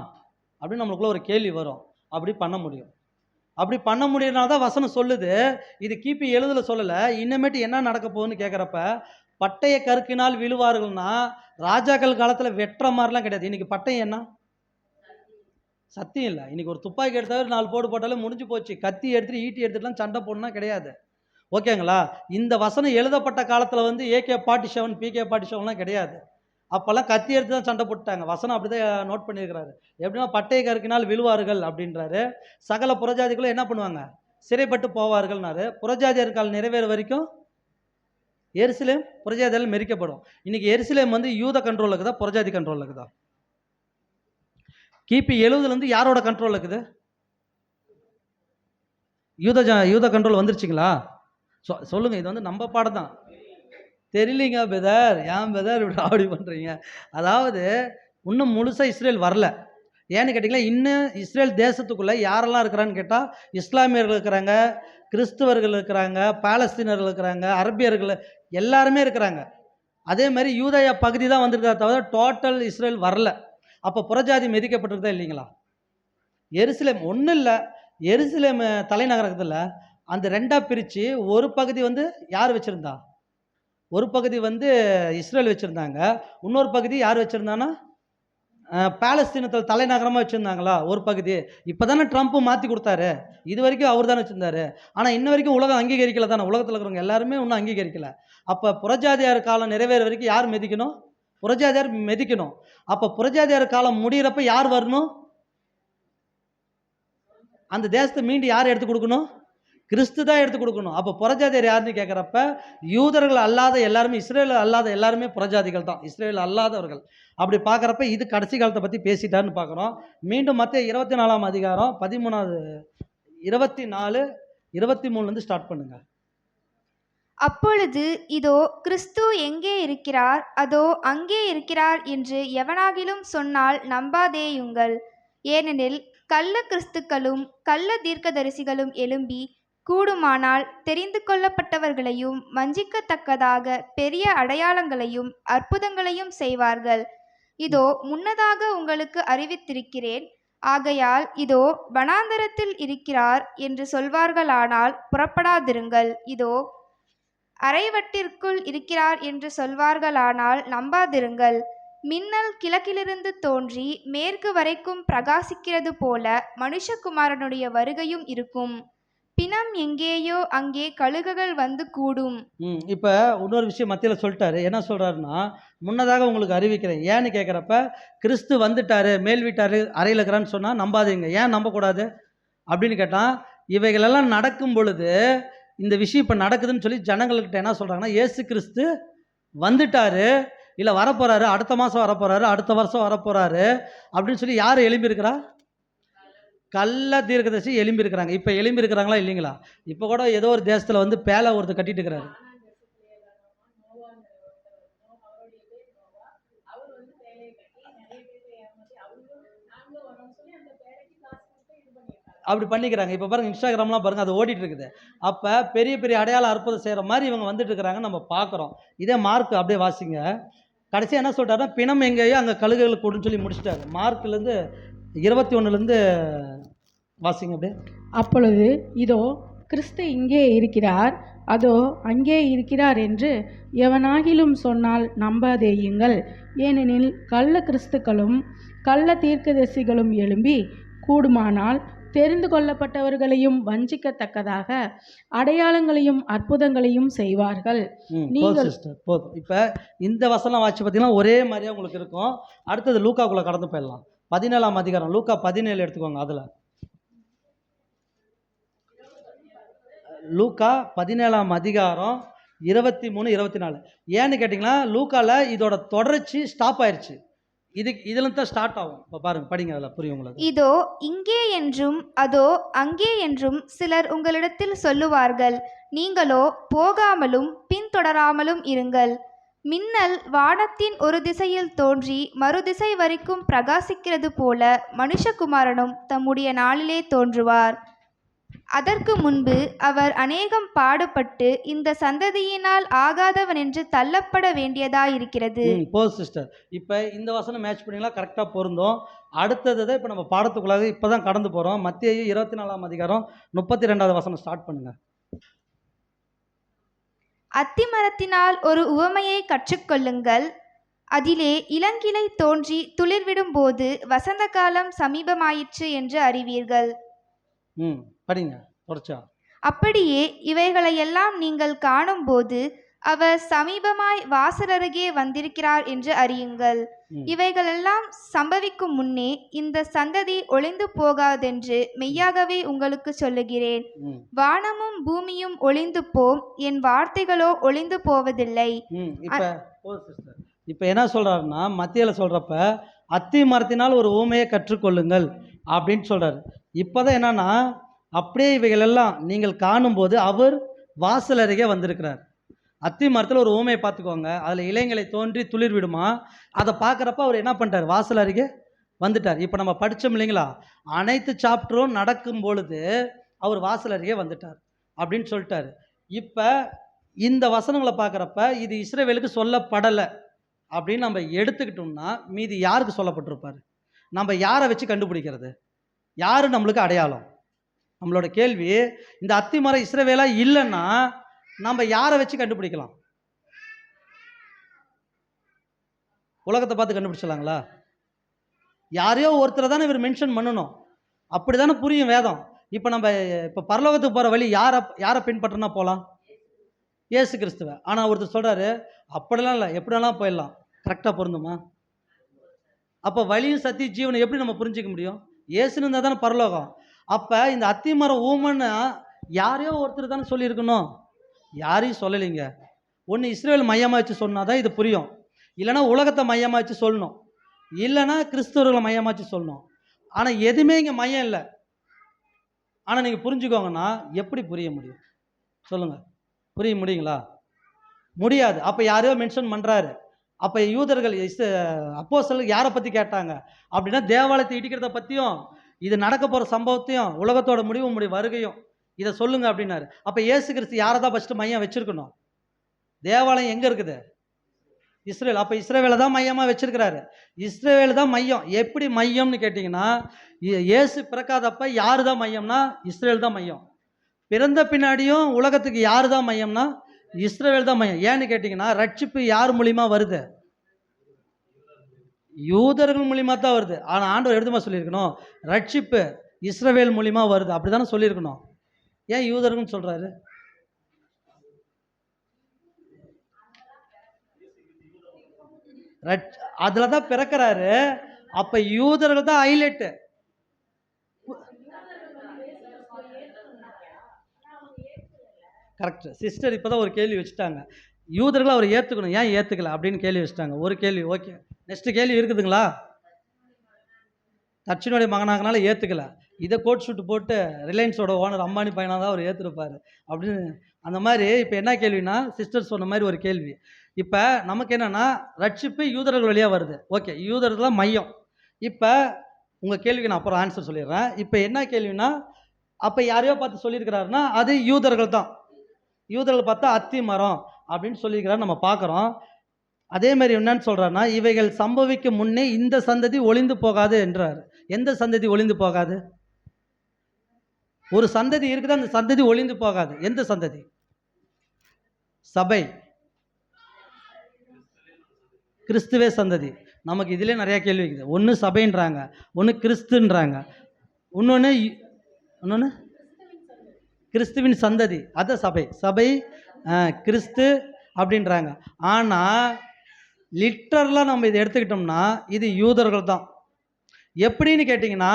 அப்படின்னு நம்மளுக்குள்ள ஒரு கேள்வி வரும். அப்படி பண்ண முடியும். அப்படி பண்ண முடியறனால தான் வசனம் சொல்லுது. இது கிபி 70 சொல்லலை. இன்னமேட்டு என்ன நடக்க போகுதுன்னு கேட்குறப்ப, பட்டய கருக்கினால் விழுவார்கள்னா ராஜாக்கள் காலத்தில் வெட்டுற மாதிரிலாம் கிடையாது. இன்னைக்கு பட்டயம் என்ன சத்தியம் இல்லை. இன்னைக்கு ஒரு துப்பாக்கி எடுத்தாலும் 4 போடு போட்டாலும் முடிஞ்சு போச்சு. கத்தி எடுத்துட்டு ஈட்டி எடுத்துட்டுலாம் சண்டை போடணும்னா கிடையாது. ஓகேங்களா? இந்த வசனம் எழுதப்பட்ட காலத்தில் வந்து AK-47 PK-47லாம் கிடையாது. அப்போல்லாம் கத்தி எடுத்து தான் சண்டை போட்டாங்க. வசனம் அப்படி தான் நோட் பண்ணியிருக்கிறாரு. எப்படின்னா பட்டய கருக்கினால் விழுவார்கள் அப்படின்றாரு. சகல புறஜாதிகளும் என்ன பண்ணுவாங்க, சிறைப்பட்டு போவார்கள்னாரு. புறஜாதியர் காலம் நிறைவேற வரைக்கும் எருசலேம் புறஜாதியால் மெரிக்கப்படும். இன்னைக்கு எருசலேம் வந்து யூத கண்ட்ரோல் இருக்குதா, புறஜாதி கண்ட்ரோல் இருக்குதா? கிபி 70 யாரோட கண்ட்ரோல் இருக்குது? யூத கண்ட்ரோல் வந்துருச்சுங்களா? சொல்லுங்க. இது வந்து நம்ம பாடம் தான். தெரியலீங்க பெதர், ஏன் பெதர் இப்படி அப்படி பண்ணுறீங்க? அதாவது இன்னும் முழுசாக இஸ்ரேல் வரல. ஏன்னு கேட்டிங்களா, இன்னும் இஸ்ரேல் தேசத்துக்குள்ளே யாரெல்லாம் இருக்கிறான்னு கேட்டால், இஸ்லாமியர்கள் இருக்கிறாங்க, கிறிஸ்துவர்கள் இருக்கிறாங்க, பாலஸ்தீனர்கள் இருக்கிறாங்க, அரபியர்கள் எல்லாருமே இருக்கிறாங்க. அதே மாதிரி யூதயா பகுதி தான் வந்திருக்கிறத தவிர டோட்டல் இஸ்ரேல் வரல. அப்போ புறஜாதி மிதிக்கப்பட்டிருக்கா இல்லைங்களா? எருசலேம் ஒன்றும் இல்லை, எருசலேம் தலைநகரத்தில் அந்த 2ஆக பிரித்து ஒரு பகுதி வந்து யார் வச்சுருந்தா, ஒரு பகுதி வந்து இஸ்ரேல் வச்சுருந்தாங்க, இன்னொரு பகுதி யார் வச்சுருந்தான்னா பாலஸ்தீனத்தில் தலைநகரமாக வச்சுருந்தாங்களா ஒரு பகுதி. இப்போ தானே ட்ரம்ப்பு மாற்றி கொடுத்தாரு. இது வரைக்கும் அவர் தானே வச்சுருந்தாரு. ஆனால் இன்ன வரைக்கும் உலகம் அங்கீகரிக்கல தானே. உலகத்தில் இருக்கிறவங்க எல்லாருமே இன்னும் அங்கீகரிக்கல. அப்போ புறஜாதியார் காலம் நிறைவேற வரைக்கும் யார் மிதிக்கணும்? புறஜாதியார் மிதிக்கணும். அப்போ புறஜாதியார் காலம் முடிகிறப்ப யார் வரணும்? அந்த தேசத்தை மீண்டும் யார் எடுத்து கொடுக்கணும்? கிறிஸ்து தான் எடுத்து கொடுக்கணும். அப்போ புறஜாதியார் யாருன்னு கேட்குறப்ப, யூதர்கள் அல்லாத எல்லாருமே, இஸ்ரேல் அல்லாத எல்லாருமே புறஜாதிகள் தான், இஸ்ரேல் அல்லாதவர்கள். அப்படி பார்க்குறப்ப இது கடைசி காலத்தை பற்றி பேசிட்டாருன்னு பார்க்குறோம். மீண்டும் மத்தேயு 24ஆம் அதிகாரம் 13வது 24 23 ஸ்டார்ட் பண்ணுங்க. அப்பொழுது இதோ கிறிஸ்து எங்கே இருக்கிறார், அதோ அங்கே இருக்கிறார் என்று எவனாகிலும் சொன்னால் நம்பாதேயுங்கள். ஏனெனில் கள்ள கிறிஸ்துக்களும் கள்ள தீர்க்கதரிசிகளும் எழும்பி கூடுமானால் தெரிந்து கொள்ளப்பட்டவர்களையும் வஞ்சிக்கத்தக்கதாக பெரிய அடையாளங்களையும் அற்புதங்களையும் செய்வார்கள். இதோ முன்னதாக உங்களுக்கு அறிவித்திருக்கிறேன். ஆகையால் இதோ வனாந்தரத்தில் இருக்கிறார் என்று சொல்வார்களானால் புறப்படாதிருங்கள். இதோ அரைவட்டிற்குள் இருக்கிறார் என்று சொல்வார்களானால் நம்பாதிருங்கள். மின்னல் கிழக்கிலிருந்து தோன்றி மேற்கு வரைக்கும் பிரகாசிக்கிறது போல மனுஷகுமாரனுடைய வருகையும் இருக்கும். பிணம் எங்கேயோ அங்கே கழுகுகள் வந்து கூடும். இப்போ இன்னொரு விஷயம் மத்தியில் சொல்லிட்டாரு. என்ன சொல்கிறாருன்னா, முன்னதாக உங்களுக்கு அறிவிக்கிறேன். ஏன்னு கேட்குறப்ப, கிறிஸ்து வந்துட்டாரு, மேல் வீட்டார் அறையில் இருக்கிறான்னு சொன்னால் நம்பாதீங்க. ஏன் நம்பக்கூடாது அப்படின்னு கேட்டால், இவைகளெல்லாம் நடக்கும் பொழுது இந்த விஷயம் இப்போ நடக்குதுன்னு சொல்லி ஜனங்கள்கிட்ட என்ன சொல்கிறாங்கன்னா, இயேசு கிறிஸ்து வந்துட்டாரு, இல்லை வரப்போகிறாரு, அடுத்த மாதம் வரப்போகிறாரு, அடுத்த வருஷம் வரப்போகிறாரு அப்படின்னு சொல்லி யார் எழும்பியிருக்கிறா? கள்ள தீர்க்கதரிசி எழும்பியிருக்கிறாங்க. இப்போ எழும்பியிருக்கிறாங்களா இல்லைங்களா? இப்போ கூட ஏதோ ஒரு தேசத்தில் வந்து பேலை ஒருத்தர் கட்டிட்டு இருக்கிறாரு. அப்படி பண்ணிக்கிறாங்க. இப்போ பாருங்கள், இன்ஸ்டாகிராம்லாம் பாருங்கள், அது ஓடிட்டு இருக்குது. அப்போ பெரிய பெரிய அடையாள அற்புதம் செய்கிற மாதிரி இவங்க வந்துட்டு இருக்கிறாங்க, நம்ம பார்க்குறோம். இதே மார்க் அப்படியே வாசிங்க. கடைசியாக என்ன சொல்லிட்டாருன்னா, பிணம் எங்கேயோ அங்கே கழுகுகள் கூடுன்னு சொல்லி முடிச்சிட்டாரு. மார்க்லேருந்து 21 வாசிங்க அப்படியே. அப்பொழுது இதோ கிறிஸ்து இங்கே இருக்கிறார், அதோ அங்கே இருக்கிறார் என்று எவனாகிலும் சொன்னால் நம்பாதேயுங்கள். ஏனெனில் கள்ள கிறிஸ்துக்களும் கள்ள தீர்க்கதரிசிகளும் எழும்பி கூடுமானால் தெரிந்து கொள்ளப்பட்டவர்களையும் வஞ்சிக்கத்தக்கதாக அடையாளங்களையும் அற்புதங்களையும் செய்வார்கள். நீங்கள் போதும். இப்போ இந்த வசனம் வாட்சி பார்த்தீங்கன்னா ஒரே மாதிரியா உங்களுக்கு இருக்கும். அடுத்தது லூக்காக்குள்ளே கடந்து போயிடலாம். 17ஆம் அதிகாரம், லூக்கா 17 எடுத்துக்கோங்க. அதில் லூக்கா 17ஆம் அதிகாரம் 23, 24. ஏன்னு கேட்டிங்கன்னா, லூக்காவில் இதோட தொடர்ச்சி ஸ்டாப் ஆயிடுச்சு. இதுல தான் ஸ்டார்ட் ஆகும். இப்போ பாருங்க, படிங்க, அதில் புரியும் உங்களுக்கு. இதோ இங்கே என்றும் அதோ அங்கே என்றும் சிலர் உங்களிடத்தில் சொல்லுவார்கள், நீங்களோ போகாமலும் பின்தொடராமலும் இருங்கள். மின்னல் வானத்தின் ஒரு திசையில் தோன்றி மறுதிசை வரைக்கும் பிரகாசிக்கிறது போல மனுஷகுமாரனும் தம்முடைய நாளிலே தோன்றுவார். அதற்கு முன்பு அவர் அநேகம் பாடுபட்டு இந்த சந்ததியினால் ஆகாதவன் என்று தள்ளப்பட வேண்டியதாயிருக்கிறது. போதும் சிஸ்டர். இப்போ இந்த வசனம் மேட்ச் பண்ணிங்களா, கரெக்டாக பொருந்தும். அடுத்தது தான் இப்போ நம்ம பாடத்துக்குள்ளாக இப்போ தான் கடந்து போகிறோம். மத்தேயு 24ஆம் அதிகாரம் 32வது வசனம் ஸ்டார்ட் பண்ணுங்க. அத்திமரத்தினால் ஒரு உவமையை கற்றுக்கொள்ளுங்கள். அதிலே இளங்கிளை தோன்றி துளிர்விடும் போது வசந்த காலம் சமீபமாயிற்று என்று அறிவீர்கள். படிங்க தொடர்ச்சா. அப்படியே இவைகளையெல்லாம் நீங்கள் காணும்போது அவர் சமீபமாய் வாசலருகே வந்திருக்கிறார் என்று அறியுங்கள். இவைகளெல்லாம் சம்பவிக்கும் முன்னே இந்த சந்ததி ஒளிந்து போகாதென்று மெய்யாகவே உங்களுக்கு சொல்லுகிறேன். வானமும் பூமியும் ஒளிந்து போம், என் வார்த்தைகளோ ஒளிந்து போவதில்லை. இப்போ என்ன சொல்றாருன்னா, மத்தியில சொல்றப்ப அத்தி மரத்தினால் ஒரு ஊமையை கற்றுக்கொள்ளுங்கள் அப்படின்னு சொல்றாரு. இப்போதான் என்னன்னா, அப்படியே இவைகளெல்லாம் நீங்கள் காணும்போது அவர் வாசல் அருகே வந்திருக்கிறார். அத்தி மரத்தில் ஒரு ஊமையை பார்த்துக்கோங்க, அதில் இலைங்களை தோன்றி துளிர் விடுமா. அதை பார்க்குறப்ப அவர் என்ன பண்ணிட்டார், வாசல் அருகே வந்துட்டார். இப்போ நம்ம படித்தோம் இல்லைங்களா, அனைத்து சாப்டரும் நடக்கும் பொழுது அவர் வாசல் அருகே வந்துட்டார் அப்படின்னு சொல்லிட்டாரு. இப்போ இந்த வசனங்களை பார்க்குறப்ப இது இஸ்ரவேலுக்கு சொல்லப்படலை அப்படின்னு நம்ம எடுத்துக்கிட்டோம்னா, மீதி யாருக்கு சொல்லப்பட்டிருப்பார்? நம்ம யாரை வச்சு கண்டுபிடிக்கிறது? யார் நம்மளுக்கு அடையாளம்? நம்மளோட கேள்வி, இந்த அத்தி மரம் இஸ்ரவேலா இல்லைன்னா நம்ம யாரை வச்சு கண்டுபிடிக்கலாம்? உலகத்தை பார்த்து கண்டுபிடிச்சலாங்களா? யாரையோ ஒருத்தரை தானே இவர் மென்ஷன் பண்ணணும், அப்படி தானே புரியும் வேதம். இப்போ நம்ம இப்போ பரலோகத்துக்கு போகிற வழி யாரை பின்பற்றினா போகலாம்? இயேசு கிறிஸ்துவை. ஆனால் ஒருத்தர் சொல்கிறாரு, அப்படிலாம் இல்லை, எப்படிலாம் போயிடலாம். கரெக்டாக பொருந்துமா? அப்போ வழியும் சத்திய ஜீவனை எப்படி நம்ம புரிஞ்சிக்க முடியும்? இயேசுன்னு இருந்தால் தானே பரலோகம். அப்போ இந்த அத்திமரம் ஊமன்னு யாரையோ ஒருத்தர் தானே சொல்லியிருக்கணும், யாரையும் சொல்லலைங்க. ஒன்று இஸ்ரேல் மையமாக வச்சு சொன்னால் தான் இது புரியும், இல்லைனா உலகத்தை மையமாக வச்சு சொல்லணும், இல்லைனா கிறிஸ்தவர்களை மையமாக வச்சு சொல்லணும். ஆனால் எதுவுமே இங்கே மையம் இல்லை. ஆனால் நீங்கள் புரிஞ்சுக்கோங்கன்னா எப்படி புரிய முடியும் சொல்லுங்கள்? புரிய முடியுங்களா? முடியாது. அப்போ யாரையோ மென்ஷன் பண்ணுறாரு. அப்போ யூதர்கள் அப்போஸ்தலர்கள் யாரை பற்றி கேட்டாங்க அப்படின்னா, தேவாலயத்தை இடிக்கிறத பற்றியும் இது நடக்க போகிற சம்பவத்தையும் உலகத்தோட முடிவு வருகையும் இதை சொல்லுங்க அப்படின்னாரு. அப்போ இயேசு கிறிஸ்து யாரை தான் ஃபஸ்ட்டு மையம் வச்சுருக்கணும்? தேவாலயம் எங்கே இருக்குது? இஸ்ரேல். அப்போ இஸ்ரேவேலை தான் மையமாக வச்சுருக்கிறாரு. இஸ்ரேவேல் தான் மையம். எப்படி மையம்னு கேட்டிங்கன்னா, இயேசு பிறக்காதப்ப யார் தான் மையம்னா இஸ்ரேல் தான் மையம். பிறந்த பின்னாடியும் உலகத்துக்கு யார் தான் மையம்னா இஸ்ரேல் தான் மையம். ஏன்னு கேட்டிங்கன்னா, ரட்சிப்பு யார் மூலிமா வருது? யூதர்கள் மூலிமா தான் வருது. ஆனால் ஆண்டவர் எடுத்துமா சொல்லியிருக்கணும், ரட்சிப்பு இஸ்ரவேல் மூலிமா வருது, அப்படி தானே சொல்லியிருக்கணும். ஏன் யூதர்கள்னு சொல்கிறாரு? அதில் தான் பிறக்கிறாரு. அப்போ யூதர்கள் தான் ஹைலைட்டு. Correct sister. இப்போ தான் ஒரு கேள்வி வச்சுட்டாங்க, யூதர்களை அவர் ஏற்றுக்கணும், ஏன் ஏற்றுக்கல அப்படின்னு கேள்வி வச்சுட்டாங்க. ஒரு கேள்வி ஓகே, நெக்ஸ்ட் கேள்வி இருக்குதுங்களா? தட்சினுடைய மகனாகனால ஏற்றுக்கல, இதை கோட் ஷூட் போட்டு ரிலையன்ஸோட ஓனர் அம்பானி பையனாக தான் அவர் ஏற்றுருப்பார் அப்படின்னு. அந்த மாதிரி இப்போ என்ன கேள்வினா, சிஸ்டர் சொன்ன மாதிரி ஒரு கேள்வி. இப்போ நமக்கு என்னென்னா, ரட்சிப்பு யூதர்கள் வழியாக வருது. ஓகே, யூதர்கள் தான் மையம். இப்போ உங்கள் கேள்விக்கு நான் அப்புறம் ஆன்சர் சொல்லிடுறேன். இப்போ என்ன கேள்வினா, அப்போ யாரையோ பார்த்து சொல்லியிருக்கிறாருன்னா அது யூதர்கள் தான். யூதர்கள் பார்த்தா அத்தி மரம் அப்படின்னு சொல்லியிருக்கிறார், நம்ம பார்க்குறோம். அதே மாதிரி என்னன்னு சொல்கிறாருன்னா, இவைகள் சம்பவிக்கும் முன்னே இந்த சந்ததி ஒளிந்து போகாது என்றார். எந்த சந்ததி ஒளிந்து போகாது? ஒரு சந்ததி இருக்குது, அந்த சந்ததி ஒளிந்து போகாது. எந்த சந்ததி? சபை, கிறிஸ்துவே சந்ததி. நமக்கு இதிலே நிறையா கேள்வி இருக்குது. ஒன்று சபைன்றாங்க, ஒன்று கிறிஸ்துன்றாங்க, இன்னொன்று கிறிஸ்துவின் சந்ததி. அதான் சபை. சபை கிறிஸ்து அப்படின்றாங்க. ஆனால் லிட்டரலாக நம்ம இதை எடுத்துக்கிட்டோம்னா இது யூதர்கள் தான். எப்படின்னு கேட்டிங்கன்னா,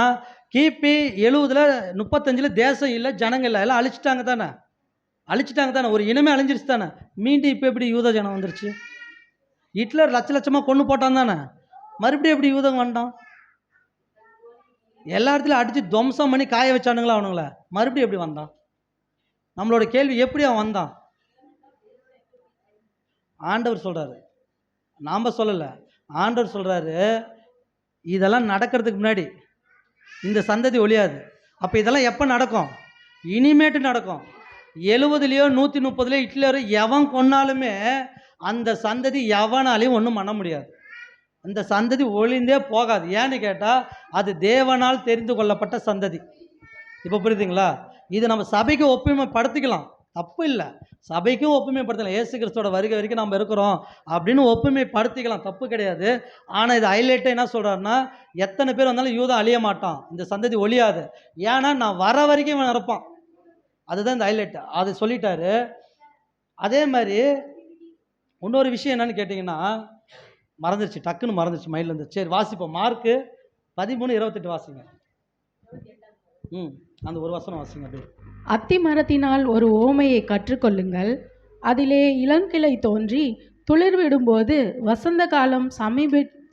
கிபி 70 35 தேசம் இல்லை, ஜனங்கள் இல்லை, எல்லாம் அழிச்சிட்டாங்க தானே. ஒரு இனமே அழிஞ்சிருச்சு தானே. மீண்டும் இப்போ எப்படி யூத ஜனம் வந்துருச்சு? ஹிட்லர் லட்சமாக கொண்டு போட்டான் தானே. மறுபடியும் எப்படி யூதன் வந்தான்? எல்லா இடத்துலையும் அடித்து துவம்சம் பண்ணி காய வச்சானுங்களா அவனுங்கள, மறுபடியும் எப்படி வந்தான்? நம்மளோட கேள்வி, எப்படி அவன் வந்தான்? ஆண்டவர் சொல்கிறாரு, நாம் சொல்லலை, ஆண்டவர் சொல்கிறாரு, இதெல்லாம் நடக்கிறதுக்கு முன்னாடி இந்த சந்ததி ஒழியாது. அப்போ இதெல்லாம் எப்போ நடக்கும்? இனிமேட்டு நடக்கும். 70லையோ 130லையோ ஹிட்லர் எவன் கொன்னாலுமே அந்த சந்ததி எவனாலையும் ஒன்றும் பண்ண முடியாது. அந்த சந்ததி ஒழிந்தே போகாது. ஏன்னு கேட்டால் அது தேவனால் தெரிந்து கொள்ளப்பட்ட சந்ததி. இப்போ புரியுதுங்களா? இது நம்ம சபைக்கு ஒப்புமைப்படுத்திக்கலாம், தப்பு இல்லை. சபைக்கும் ஒப்புமைப்படுத்தலாம், இயேசு கிறிஸ்துவோட வருகை வரைக்கும் நம்ம இருக்கிறோம் அப்படின்னு ஒப்புமைப்படுத்திக்கலாம், தப்பு கிடையாது. ஆனால் இது ஹைலைட்டாக என்ன சொல்கிறாருன்னா, எத்தனை பேர் வந்தாலும் யூதன் அழிய மாட்டான், இந்த சந்ததி ஒழியாது, ஏன்னா நான் வர வரைக்கும் இவன் இருப்பான். அதுதான் இந்த ஹைலைட், அது சொல்லிட்டாரு. அதே மாதிரி இன்னொரு விஷயம் என்னன்னு கேட்டிங்கன்னா, மறந்துருச்சு, டக்குன்னு மறந்துருச்சு மைண்ட்லேருந்து. சரி வாசிப்போம், மார்க்கு 13:28 வாசிங்க. அந்த ஒரு வசனம் வாசிங்க அப்படியே. அத்தி மரத்தினால் ஒரு ஓமையை கற்றுக்கொள்ளுங்கள். அதிலே இளங்கிளை தோன்றி துளிர்விடும்போது வசந்த காலம்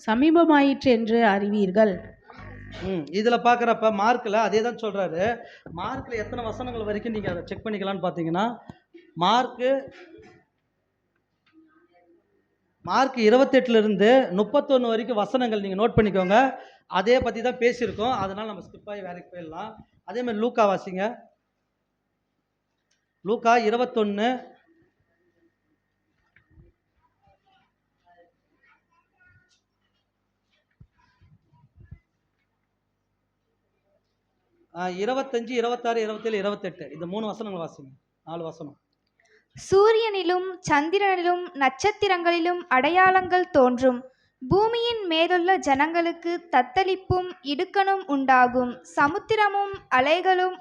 சமீபமாயிற்று என்று அறிவீர்கள். இதில் பார்க்குறப்ப மார்க்கில் அதே தான் சொல்கிறாரு. மார்க்கில் எத்தனை வசனங்கள் வரைக்கும் நீங்கள் அதை செக் பண்ணிக்கலான்னு பார்த்தீங்கன்னா, மார்க்கு 28லிருந்து 31 வரைக்கும் வசனங்கள் நீங்கள் நோட் பண்ணிக்கோங்க. அதே பற்றி தான் பேசியிருக்கோம், அதனால் நம்ம ஸ்கிப் ஆகி வேலைக்கு போயிடலாம். அதேமாதிரி லூக்கா வாசிங்க. லூக்கா 21 25, 26, 27, 28 இந்த 3 வசனங்கள் வாசிங்க. 4 வசனம். சூரியனிலும் சந்திரனிலும் நட்சத்திரங்களிலும் அடையாளங்கள் தோன்றும். பூமியின் மேலுள்ள ஜனங்களுக்கு தத்தளிப்பும் இடுக்கணும் உண்டாகும். சமுத்திரமும் அலைகளும்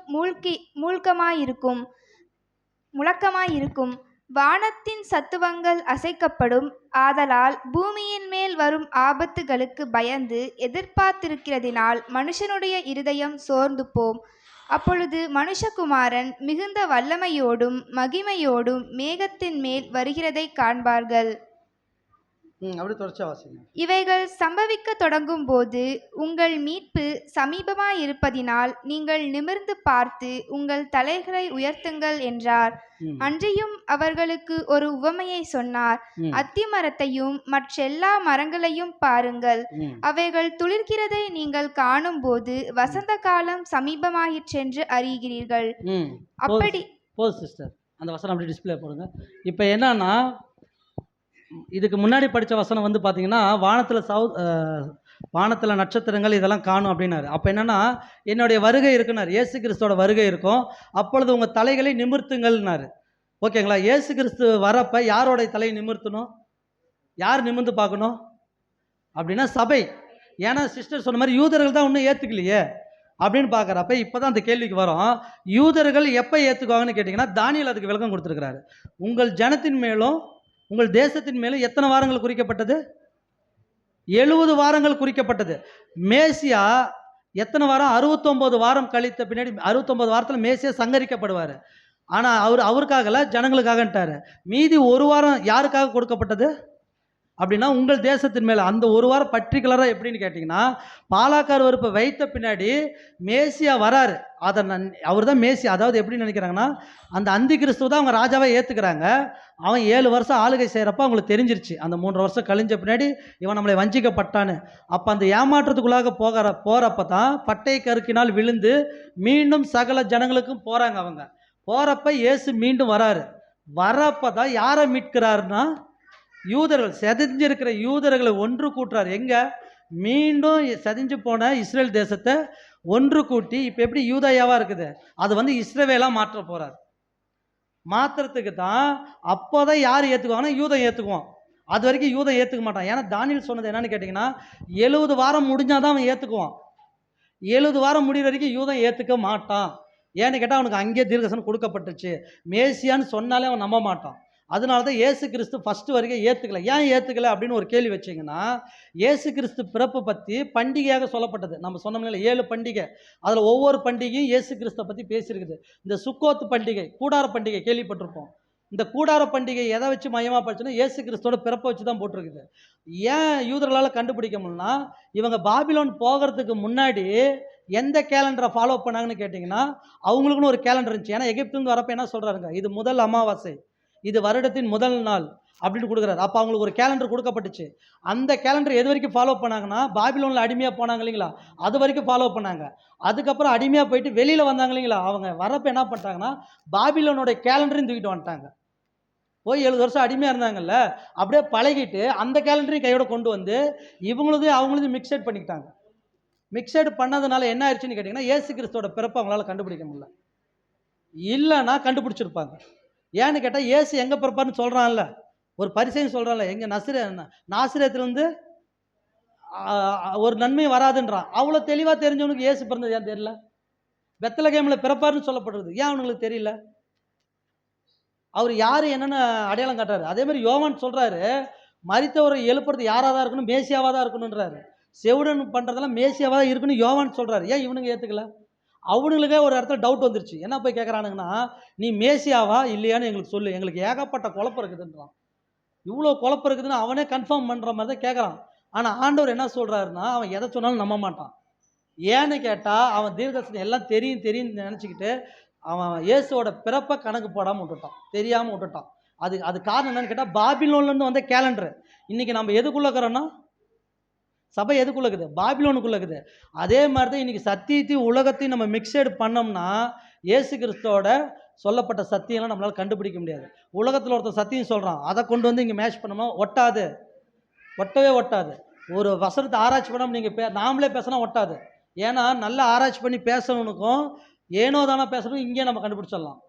முழக்கமாயிருக்கும். வானத்தின் சத்துவங்கள் அசைக்கப்படும். ஆதலால் பூமியின் மேல் வரும் ஆபத்துகளுக்கு பயந்து எதிர்பார்த்திருக்கிறதினால் மனுஷனுடைய இருதயம் சோர்ந்து போம். அப்பொழுது மனுஷகுமாரன் மிகுந்த வல்லமையோடும் மகிமையோடும் மேகத்தின் மேல் வருகிறதை காண்பார்கள். இவைகள் சம்பவிக்க தொடங்கும் போது உங்கள் மீட்பு சமீபமாயிருப்பதினால் நீங்கள் நிமிர்ந்து பார்த்து உங்கள் தலைகளை உயர்த்துங்கள் என்றார். அன்றியும் அவர்களுக்கு ஒரு உவமையை சொன்னார். அத்தி மரத்தையும் மற்றெல்லா மரங்களையும் பாருங்கள், அவைகள் துளிர்கிறதை நீங்கள் காணும் போது வசந்த காலம் சமீபமாயிற்றென்று அறிகிறீர்கள். அப்படி அந்த வசனம் அப்படி டிஸ்பிளே போடுங்க. இப்போ என்னன்னா, இதுக்கு முன்னாடி படித்த வசனம் வந்து பார்த்தீங்கன்னா, வானத்தில் நட்சத்திரங்கள் இதெல்லாம் காணும் அப்படின்னாரு. அப்போ என்னென்னா, என்னுடைய வருகை இருக்குனார், இயேசு கிறிஸ்துவோட வருகை இருக்கும், அப்பொழுது உங்கள் தலைகளை நிமிர்த்துங்கள்னாரு. ஓகேங்களா? இயேசு கிறிஸ்து வரப்போ யாரோடைய தலையை நிமிர்த்தணும்? யார் நிமிர்ந்து பார்க்கணும் அப்படின்னா சபை. ஏன்னா சிஸ்டர் சொன்ன மாதிரி யூதர்கள் தான் இன்னும் ஏற்றுக்கலையே அப்படின்னு பார்க்குறப்ப இப்போ தான் அந்த கேள்விக்கு வரும். யூதர்கள் எப்போ ஏற்றுக்குவாங்கன்னு கேட்டிங்கன்னா, தானியேல் அதுக்கு விளக்கம் கொடுத்துருக்கிறாரு. உங்கள் ஜனத்தின் மேலும் உங்கள் தேசத்தின் மேலும் எத்தனை வாரங்கள் குறிக்கப்பட்டது? 70 வாரங்கள் குறிக்கப்பட்டது. மேசியா எத்தனை வாரம்? 69 வாரம் கழித்த பின்னாடி 69 வாரத்தில் மேசியா சங்கரிக்கப்படுவார். ஆனால் அவருக்காகல, ஜனங்களுக்காகன்ட்டார். மீதி ஒரு வாரம் யாருக்காக கொடுக்கப்பட்டது அப்படின்னா உங்கள் தேசத்தின் மேலே. அந்த ஒரு வாரம் பர்டிகுலராக எப்படின்னு கேட்டிங்கன்னா, பாலாக்கார் வறுப்பை வைத்த பின்னாடி மேசியா வராரு. அதை அவர் தான் மேசியா. அதாவது எப்படி நினைக்கிறாங்கன்னா, அந்த அந்தி கிறிஸ்துவ தான் அவங்க ராஜாவை ஏற்றுக்கிறாங்க. அவன் 7 வருஷம் ஆளுகை செய்கிறப்ப அவங்களுக்கு தெரிஞ்சிருச்சு, அந்த 3 வருஷம் கழிஞ்ச பின்னாடி இவன் நம்மளை வஞ்சிக்கப்பட்டான்னு. அப்போ அந்த ஏமாற்றத்துக்குள்ளாக போகிறப்ப தான் பட்டை கருக்கினால் விழுந்து மீண்டும் சகல ஜனங்களுக்கும் போகிறாங்க. அவங்க போகிறப்ப இயேசு மீண்டும் வராரு. வரப்போ தான் யாரை மீட்கிறாருன்னா, யூதர்கள், செதிஞ்சிருக்கிற யூதர்களை ஒன்று கூட்டுறாரு. எங்கே? மீண்டும் செதிஞ்சு போன இஸ்ரேல் தேசத்தை ஒன்று கூட்டி, இப்போ எப்படி யூதயாவாக இருக்குது, அது வந்து இஸ்ரவேலாக மாற்ற போகிறார். மாத்திரத்துக்கு தான் அப்போ தான் யார் ஏற்றுக்குவாங்கன்னா யூதம் ஏற்றுக்குவான். அது வரைக்கும் யூதம் ஏற்றுக்க மாட்டான். ஏன்னா தானியேல் சொன்னது என்னன்னு கேட்டிங்கன்னா, 70 வாரம் முடிஞ்சாதான் அவன் ஏற்றுக்குவான். 70 வாரம் முடிகிற வரைக்கும் யூதம் ஏற்றுக்க மாட்டான். ஏன்னு கேட்டால் அவனுக்கு அங்கேயே தீர்க்கதரிசனம் கொடுக்கப்பட்டுச்சு. மேசியான்னு சொன்னாலே அவன் நம்ப மாட்டான். அதனால தான் இயேசு கிறிஸ்து ஃபஸ்ட்டு வரைக்கும் ஏற்றுக்கலை. ஏன் ஏற்றுக்கலை அப்படின்னு ஒரு கேள்வி வச்சிங்கன்னா, இயேசு கிறிஸ்து பிறப்பு பற்றி பண்டிகையாக சொல்லப்பட்டது. நம்ம சொன்னோம்ல 7 பண்டிகை, அதில் ஒவ்வொரு பண்டிகையும் இயேசு கிறிஸ்துவை பற்றி பேசியிருக்குது. இந்த சுக்கோத்து பண்டிகை, கூடார பண்டிகை கேள்விப்பட்டிருப்போம். இந்த கூடார பண்டிகை எதை வச்சு மையமாக படிச்சுன்னா இயேசு கிறிஸ்துவோட பிறப்பை வச்சு தான் போட்டிருக்குது. ஏன் யூதர்களால் கண்டுபிடிக்க முடியும்னா, இவங்க பாபிலோன் போகிறதுக்கு முன்னாடி எந்த கேலண்டரை ஃபாலோ பண்ணாங்கன்னு கேட்டிங்கன்னா, அவங்களுக்குன்னு ஒரு கேலண்டர் இருந்துச்சு. ஏன்னா எகிப்துலேருந்து வரப்போ என்ன சொல்கிறாருங்க, இது முதல் அமாவாசை, இது வருடத்தின் முதல் நாள் அப்படின்னு கொடுக்குறாரு. அப்போ அவங்களுக்கு ஒரு கேலண்டர் கொடுக்கப்பட்டுச்சு. அந்த கேலண்டர் எது வரைக்கும் ஃபாலோ பண்ணாங்கன்னா, பாபிலோனில் அடிமையாக போனாங்க இல்லைங்களா, அது வரைக்கும் ஃபாலோ பண்ணாங்க. அதுக்கப்புறம் அடிமையாக போயிட்டு வெளியில் வந்தாங்க இல்லைங்களா, அவங்க வரப்போ என்ன பண்ணிட்டாங்கன்னா, பாபிலோனோட கேலண்டரையும் தூக்கிட்டு வந்துட்டாங்க. போய் 70 வருஷம் அடிமையாக இருந்தாங்கல்ல, அப்படியே பழகிட்டு அந்த கேலண்டரையும் கையோட கொண்டு வந்து இவங்களுதையும் அவங்களதையும் மிக்சட் பண்ணிக்கிட்டாங்க. மிக்சட் பண்ணதுனால என்ன ஆயிடுச்சுன்னு கேட்டிங்கன்னா, இயேசு கிறிஸ்துவோட பிறப்பை அவங்களால கண்டுபிடிக்க முடியல. இல்லைன்னா கண்டுபிடிச்சிருப்பாங்க. ஏன்னு கேட்டால், இயேசு எங்கே பிறப்பார்னு சொல்கிறான்ல, ஒரு பரிசையும் சொல்கிறான்ல, எங்கள் நாசிரியத்திலேருந்து ஒரு நன்மையும் வராதுன்றான். அவ்வளோ தெளிவாக தெரிஞ்சவனுக்கு இயேசு பிறந்தது ஏன் தெரியல? பெத்லகேமில் பிறப்பாருன்னு சொல்லப்படுறது ஏன் அவனுங்களுக்கு தெரியல? அவர் யார் என்னன்னு அடையாளம் காட்டுறாரு. அதே மாதிரி யோவான் சொல்கிறாரு, மரித்தவரை எழுப்புறது யாராக தான் இருக்கணும், மேசியாவாக தான் இருக்கணுன்றாரு. செவுடன் பண்ணுறதெல்லாம் மேசியாவாக தான் இருக்குன்னு யோவான் சொல்கிறாரு. ஏன் இவனுங்க ஏற்றுக்கல? அவனுங்களுக்கே ஒரு இடத்துல டவுட் வந்துருச்சு. என்ன போய் கேட்குறானுங்கன்னா, நீ மேசியாவா இல்லையான்னு எங்களுக்கு சொல்லு, எங்களுக்கு ஏகப்பட்ட குழப்பம் இருக்குதுன்றான். இவ்வளோ குழப்பம் இருக்குதுன்னு அவனே கன்ஃபார்ம் பண்ணுற மாதிரி தான் கேட்குறான். ஆனால் ஆண்டவர் என்ன சொல்கிறாருன்னா, அவன் எதை சொன்னாலும் நம்ப மாட்டான். ஏன்னு கேட்டால், அவன் தீர்க்கதரிசனம் எல்லாம் தெரியும் நினச்சிக்கிட்டு அவன் இயேசுவோட பிறப்பை கணக்கு போடாமல் விட்டுட்டான், தெரியாமல் விட்டுட்டான். அது காரணம் என்னன்னு கேட்டால், பாபிலோன்லேருந்து வந்த கேலண்டர். இன்றைக்கி நம்ம எதுக்குள்ளே இருக்கிறோன்னா, சபை எதுக்குள்ளே இருக்குது? பாபிலோனுக்குள்ளே இருக்குது. அதே மாதிரி தான் இன்றைக்கி சத்தியத்தையும் உலகத்தையும் நம்ம மிக்சடு பண்ணோம்னா, இயேசு கிறிஸ்துவோட சொல்லப்பட்ட சத்தியம்லாம் நம்மளால் கண்டுபிடிக்க முடியாது. உலகத்தில் ஒருத்தர் சத்தியம் சொல்கிறான், அதை கொண்டு வந்து இங்கே மேட்ச் பண்ணோம்னா ஒட்டவே ஒட்டாது. ஒரு வசனத்தை ஆராய்ச்சி பண்ணாமல் நீங்கள் நாமளே பேசினா ஒட்டாது. ஏன்னா நல்லா ஆராய்ச்சி பண்ணி பேசுறவனுக்கும் ஏனோ தானே பேசுகிறோம் இங்கே நம்ம கண்டுபிடிச்சிடலாம்.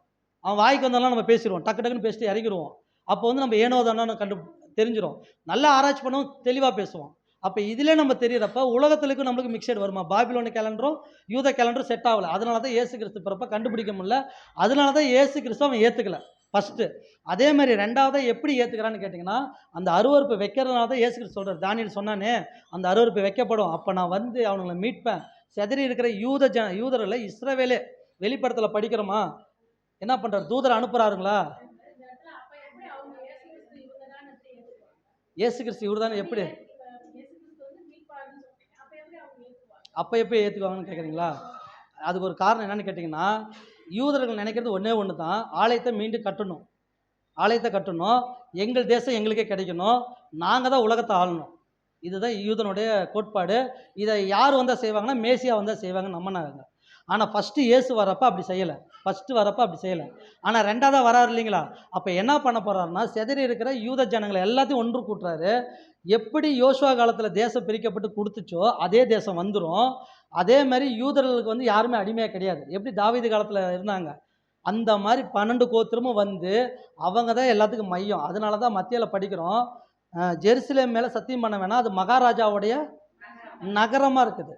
அவன் வாய்க்கு வந்தாலும் நம்ம பேசிடுவோம், டக்கு டக்குன்னு பேசிட்டு இறங்கிடுவோம். அப்போ வந்து நம்ம ஏனோ தானே தெரிஞ்சிடும். நல்லா ஆராய்ச்சி பண்ணவும் தெளிவாக பேசுவோம். அப்போ இதிலே நம்ம தெரியிறப்ப உலகத்துலேயும் நம்மளுக்கு மிக்சட் வருமா? பாபிலோனி கேலண்டரும் யூத கேலண்டரும் செட் ஆகலை. அதனால தான் இயேசு கிறிஸ்து பிறப்பை கண்டுபிடிக்க முடியல. அதனால தான் இயேசு கிறிஸ்து அவன் ஏற்றுக்கல ஃபஸ்ட்டு. அதே மாதிரி ரெண்டாவதாக எப்படி ஏற்றுக்கிறான்னு கேட்டிங்கன்னா, அந்த அருவருப்பு வைக்கிறதுனால தான் இயேசு கிறிஸ்து சொல்கிறார். தானியேல் சொன்னானே, அந்த அருவருப்பு வைக்கப்படும், அப்போ நான் வந்து அவங்களை மீட்பேன். செதறி இருக்கிற யூதர்களை இஸ்ரவேலே வெளிப்படத்தில் படிக்கிறோமா, என்ன பண்ணுறார்? தூதரை அனுப்புகிறாருங்களா? இயேசு கிறிஸ்து இவர் தானே, எப்படி அப்போ எப்படி ஏற்றுக்குவாங்கன்னு கேட்குறீங்களா? அதுக்கு ஒரு காரணம் என்னென்னு கேட்டிங்கன்னா, யூதர்கள் நினைக்கிறது ஒன்று தான், ஆலயத்தை மீண்டும் கட்டணும், ஆலயத்தை கட்டணும், எங்கள் தேசம் எங்களுக்கே கிடைக்கணும், நாங்கள் தான் உலகத்தை ஆளணும். இதுதான் யூதனுடைய கோட்பாடு. இதை யார் வந்தால் செய்வாங்கன்னா, மேசியா வந்தால் செய்வாங்கன்னு நம்பினாங்க. ஆனால் ஃபஸ்ட்டு இயேசு வரப்போ அப்படி செய்யலை. ஆனால் ரெண்டாவதாக வராரு இல்லைங்களா, அப்போ என்ன பண்ண போகிறாருன்னா, செதறி இருக்கிற யூத ஜனங்களை எல்லாத்தையும் ஒன்று கூட்டுறாரு. எப்படி யோசுவா காலத்தில் தேசம் பிரிக்கப்பட்டு கொடுத்துச்சோ அதே தேசம் வந்துடும். அதே மாதிரி யூதர்களுக்கு வந்து யாருமே அடிமையாக கிடையாது. எப்படி தாவீது காலத்தில் இருந்தாங்க, அந்த மாதிரி 12 கோத்திரமும் வந்து அவங்க தான் எல்லாத்துக்கும் மையம். அதனால தான் மத்தியில் படிக்கிறோம், ஜெருசலேம் மேலே சத்தியம் பண்ண வேணாம், அது மகாராஜாவுடைய நகரமாக இருக்குது.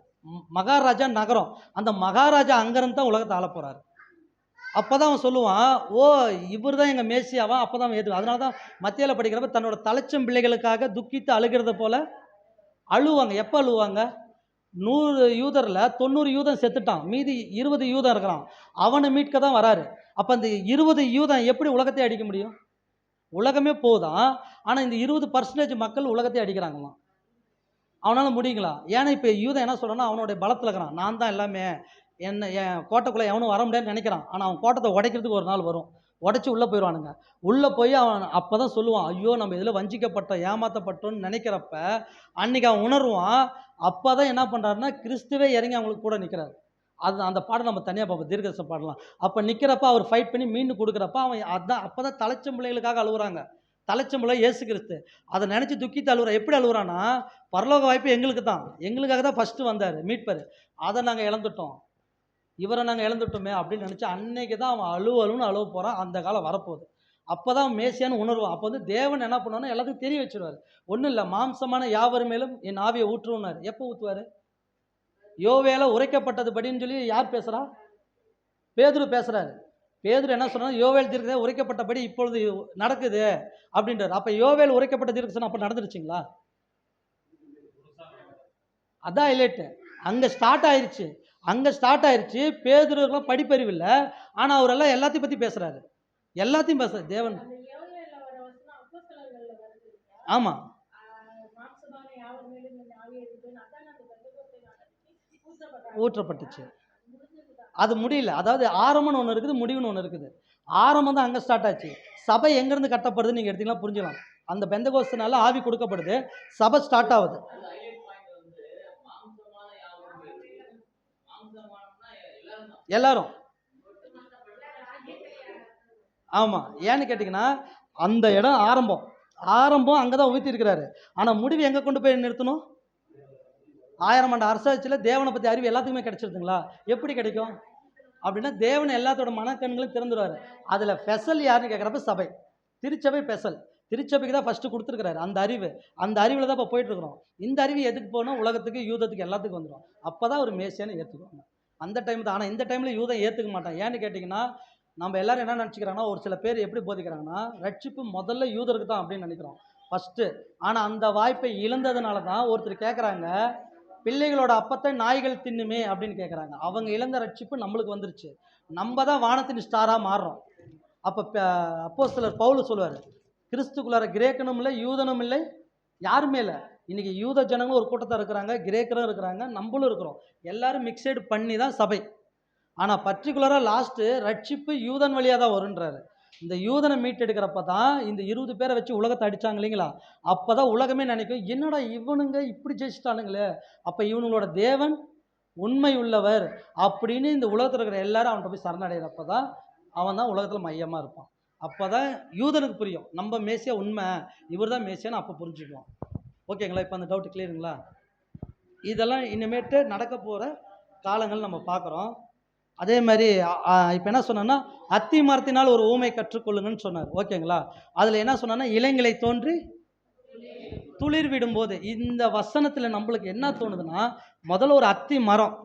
மகாராஜா நகரம், அந்த மகாராஜா அங்கேருந்து தான் உலகத்தை ஆள போகிறாரு. அப்போ தான் அவன் சொல்லுவான், ஓ இவர் தான் எங்கள் மேசியாவா, அப்போ தான் அவன் ஏற்றுவான். அதனால தான் மத்தியில் படிக்கிறப்ப தன்னோட தலைச்சம் பிள்ளைகளுக்காக துக்கித்து அழுகிறத போல் அழுவாங்க. எப்போ அழுவாங்க? 100 யூதரில் 90 யூதன் செத்துட்டான், மீதி 20 யூதன் இருக்கிறான், அவனை மீட்க தான் வராரு. அப்போ அந்த 20 யூதன் எப்படி உலகத்தை அடிக்க முடியும்? உலகமே போதான், ஆனால் இந்த 20% மக்கள் உலகத்தை அடிக்கிறாங்களாம். அவனால் முடியுங்களா? ஏன்னா இப்போ யூதன் என்ன சொல்கிறான்னா, அவனுடைய பலத்தில் இருக்கிறான், நான் தான் எல்லாமே, என் கோட்டைக்குள்ளே எவனும் வர முடியாதுன்னு நினைக்கிறான். ஆனால் அவன் கோட்டத்தை உடைக்கிறதுக்கு ஒரு நாள் வரும், உடச்சி உள்ளே போயிடுவானுங்க. உள்ளே போய் அவன் அப்போ தான் சொல்லுவான், ஐயோ நம்ம இதில் வஞ்சிக்கப்பட்டோம், ஏமாற்றப்பட்டோன்னு நினைக்கிறப்ப அன்றைக்கி அவன் உணர்வான். அப்போ தான் என்ன பண்ணுறாருன்னா, கிறிஸ்துவே இறங்கி அவங்களுக்கு கூட நிற்கிறார். அந்த பாடம் நம்ம தனியாக பார்ப்போம், தீர்க்கதரிசன பாடலாம். அப்போ நிற்கிறப்ப அவர் ஃபைட் பண்ணி மீண்டும் கொடுக்குறப்ப அவன் அப்போ தான் தலைச்சம் பிள்ளைகளுக்காக அழுகுறாங்க. தலைச்சம் பிள்ளை இயேசு கிறிஸ்து, அதை நினச்சி துக்கித்து அழுகுறான். எப்படி அழுகுறான்னா, பரலோக வாய்ப்பு எங்களுக்கு தான், எங்களுக்காக தான் ஃபஸ்ட்டு வந்தார் மீட்பர், அதை நாங்கள் இழந்துட்டோம், இவரை நாங்கள் இழந்துட்டோமே அப்படின்னு நினச்சி அன்னைக்கு தான் அவன் அழுவலுன்னு அழுவ போகிறான். அந்த காலம் வரப்போகுது. அப்போ தான் மேசியான்னு உணர்வான். அப்போ வந்து தேவன் என்ன பண்ணுவான்னா, எல்லாத்துக்கும் தெரிய வச்சுருவார். ஒன்றும் இல்லை, மாம்சமான யாவர் மேலும் என் ஆவியை ஊற்றுவார். எப்போ ஊற்றுவார்? யோவேல உரைக்கப்பட்டது படின்னு சொல்லி யார் பேசுகிறா? பேதுரு பேசுகிறாரு. பேதுரு என்ன சொன்னா, யோவேல் தீர்க்கதரிசனம் உரைக்கப்பட்டபடி இப்பொழுது நடக்குது அப்படின்றார். அப்போ யோவேல் உரைக்கப்பட்ட தீர்க்கதரிசனம் அப்போ நடந்துருச்சுங்களா? அதான் இல்லைட்டு அங்கே ஸ்டார்ட் ஆயிடுச்சு. பேதுருக்கெல்லாம் படிப்பறிவு இல்லை, ஆனால் அவரெல்லாம் எல்லாத்தையும் பற்றி பேசுகிறாரு. எல்லாத்தையும் பேச தேவன். ஆமாம், ஊற்றப்பட்டுச்சு. அது முடியல. அதாவது ஆரம்பம்னு ஒன்று இருக்குது, முடிவுன்னு ஒன்று இருக்குது. ஆரம்பம் தான் அங்கே ஸ்டார்ட் ஆச்சு. சபை எங்கேருந்து கட்டப்படுதுன்னு நீங்கள் எடுத்தீங்கன்னா புரிஞ்சுக்கலாம். அந்த பெந்தகோஸ்துனால ஆவி கொடுக்கப்படுது, சபை ஸ்டார்ட் ஆகுது. எல்லாரும் ஆமாம். ஏன்னு கேட்டிங்கன்னா அந்த இடம் ஆரம்பம் அங்கே தான் ஊற்றிருக்கிறாரு. ஆனால் முடிவு எங்கே கொண்டு போய் நிறுத்தணும்? 1000 ஆண்டு அரசாட்சியில் தேவனை பற்றி அறிவு எல்லாத்துக்குமே கிடைச்சிருதுங்களா? எப்படி கிடைக்கும் அப்படின்னா, தேவன் எல்லாத்தோட மனக்கண்களையும் திறந்துடுவார். அதில் ஃபெசல் யாருன்னு கேட்குறப்ப சபை, திருச்சபை ஃபெசல். திருச்சபைக்கு தான் ஃபஸ்ட்டு கொடுத்துருக்கிறாரு அந்த அறிவு. அந்த அறிவில் தான் இப்போ போயிட்டுருக்குறோம். இந்த அறிவு எதுக்கு போகணும்? உலகத்துக்கு, யூதத்துக்கு, எல்லாத்துக்கும் வந்துடும். அப்போ தான் ஒரு மேசியான்னு ஏற்றுக்குவாங்க அந்த டைம் தான். ஆனால் இந்த டைமில் யூதம் ஏற்றுக்க மாட்டான். ஏன்னு கேட்டிங்கன்னா, நம்ம எல்லோரும் என்ன நினச்சிக்கிறாங்கன்னா, ஒரு சில பேர் எப்படி போதிக்கிறாங்கன்னா, ரட்சிப்பு முதல்ல யூதருக்கு தான் அப்படின்னு நினைக்கிறோம் ஃபஸ்ட்டு. ஆனால் அந்த வாய்ப்பை இழந்ததுனால தான் ஒருத்தர் கேட்குறாங்க, பிள்ளைகளோட அப்பத்தை நாய்கள் தின்னுமே அப்படின்னு கேட்குறாங்க. அவங்க இழந்த ரட்சிப்பு நம்மளுக்கு வந்துருச்சு. நம்ம தான் வானத்தின் ஸ்டாராக மாறுறோம். அப்போ அப்போஸ்தலர் பவுல் சொல்லுவார், கிறிஸ்துக்குள்ளார கிரேக்கனும் இல்லை, யூதனும் இல்லை, யாருமே இல்லை. இன்றைக்கி யூத ஜனங்களும் ஒரு கூட்டத்தில் இருக்கிறாங்க, கிரேக்கரும் இருக்கிறாங்க, நம்மளும் இருக்கிறோம். எல்லாரும் மிக்சடு பண்ணி தான் சபை. ஆனால் பர்டிகுலராக லாஸ்ட்டு ரட்சிப்பு யூதன் வழியாக தான் வருன்றாரு. இந்த யூதனை மீட்டெடுக்கிறப்ப தான் இந்த 20 பேரை வச்சு உலகத்தை அடித்தாங்க இல்லைங்களா? அப்போ தான் உலகமே நினைக்கும், என்னடா இவனுங்க இப்படி ஜெயிச்சிட்டானுங்களே, அப்போ இவனுங்களோட தேவன் உண்மை உள்ளவர் அப்படின்னு இந்த உலகத்தில் இருக்கிற எல்லாரும் அவன்கிட்ட போய் சரணடைகிறப்ப தான் அவன் தான் உலகத்தில் மையமாக இருப்பான். அப்போ தான் யூதனுக்கு புரியும், நம்ம மேசியா உண்மை, இவர் தான் மேசியான்னு அப்போ புரிஞ்சுக்குவான். ஓகேங்களா? இப்போ அந்த டவுட்டு கிளியருங்களா? இதெல்லாம் இனிமேட்டு நடக்க போகிற காலங்கள் நம்ம பார்க்குறோம். அதே மாதிரி இப்போ என்ன சொன்னோன்னா, அத்தி மரத்தினால் ஒரு ஊமை கற்றுக்கொள்ளுங்கன்னு சொன்னார். ஓகேங்களா? அதில் என்ன சொன்னா, இளங்கிளை தோன்றி துளிர் விடும்போது, இந்த வசனத்தில் நம்மளுக்கு என்ன தோணுதுன்னா, முதல்ல ஒரு அத்தி மரம்,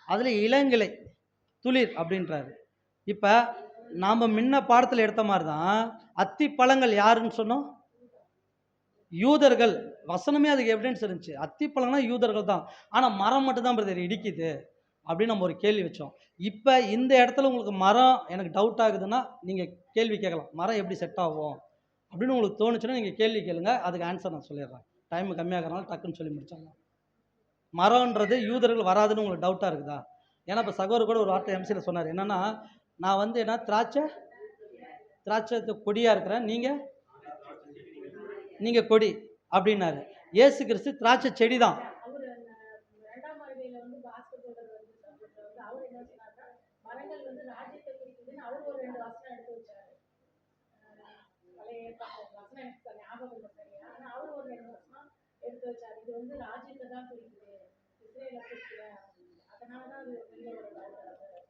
அதில் இளங்கிளை துளிர் அப்படின்றாரு. இப்போ நாம் முன்ன பாடத்தில் எடுத்த மாதிரி தான் அத்தி பழங்கள் யாருன்னு சொன்னோம்? யூதர்கள். வசனமே அதுக்கு எவிடன்ஸ் இருந்துச்சு. அத்தி பழம்னா யூதர்கள் தான். ஆனால் மரம் மட்டும்தான் பிரதர் இடிக்குது அப்படின்னு நம்ம ஒரு கேள்வி வச்சோம். இப்போ இந்த இடத்துல உங்களுக்கு மரம் எனக்கு டவுட் ஆகுதுன்னா நீங்கள் கேள்வி கேட்கலாம், மரம் எப்படி செட் ஆகும் அப்படின்னு உங்களுக்கு தோணுச்சுன்னா நீங்கள் கேள்வி கேளுங்க, அதுக்கு ஆன்சர் நான் சொல்லிடுறேன். டைம் கம்மியாகிறனால டக்குன்னு சொல்லி முடிச்சிடலாம். மரம்ன்றது யூதர்கள் வராதுன்னு உங்களுக்கு டவுட்டாக இருக்குதா? ஏன்னா இப்போ சகோதரர் கூட ஒரு வார்த்தை எம்சியில் சொன்னார், என்னென்னா நான் வந்து என்ன திராட்சை கொடியாக இருக்கிறேன், நீங்கள் கொடி அப்படின்னாரு. இயேசு கிறிஸ்து திராட்சை செடி தான்.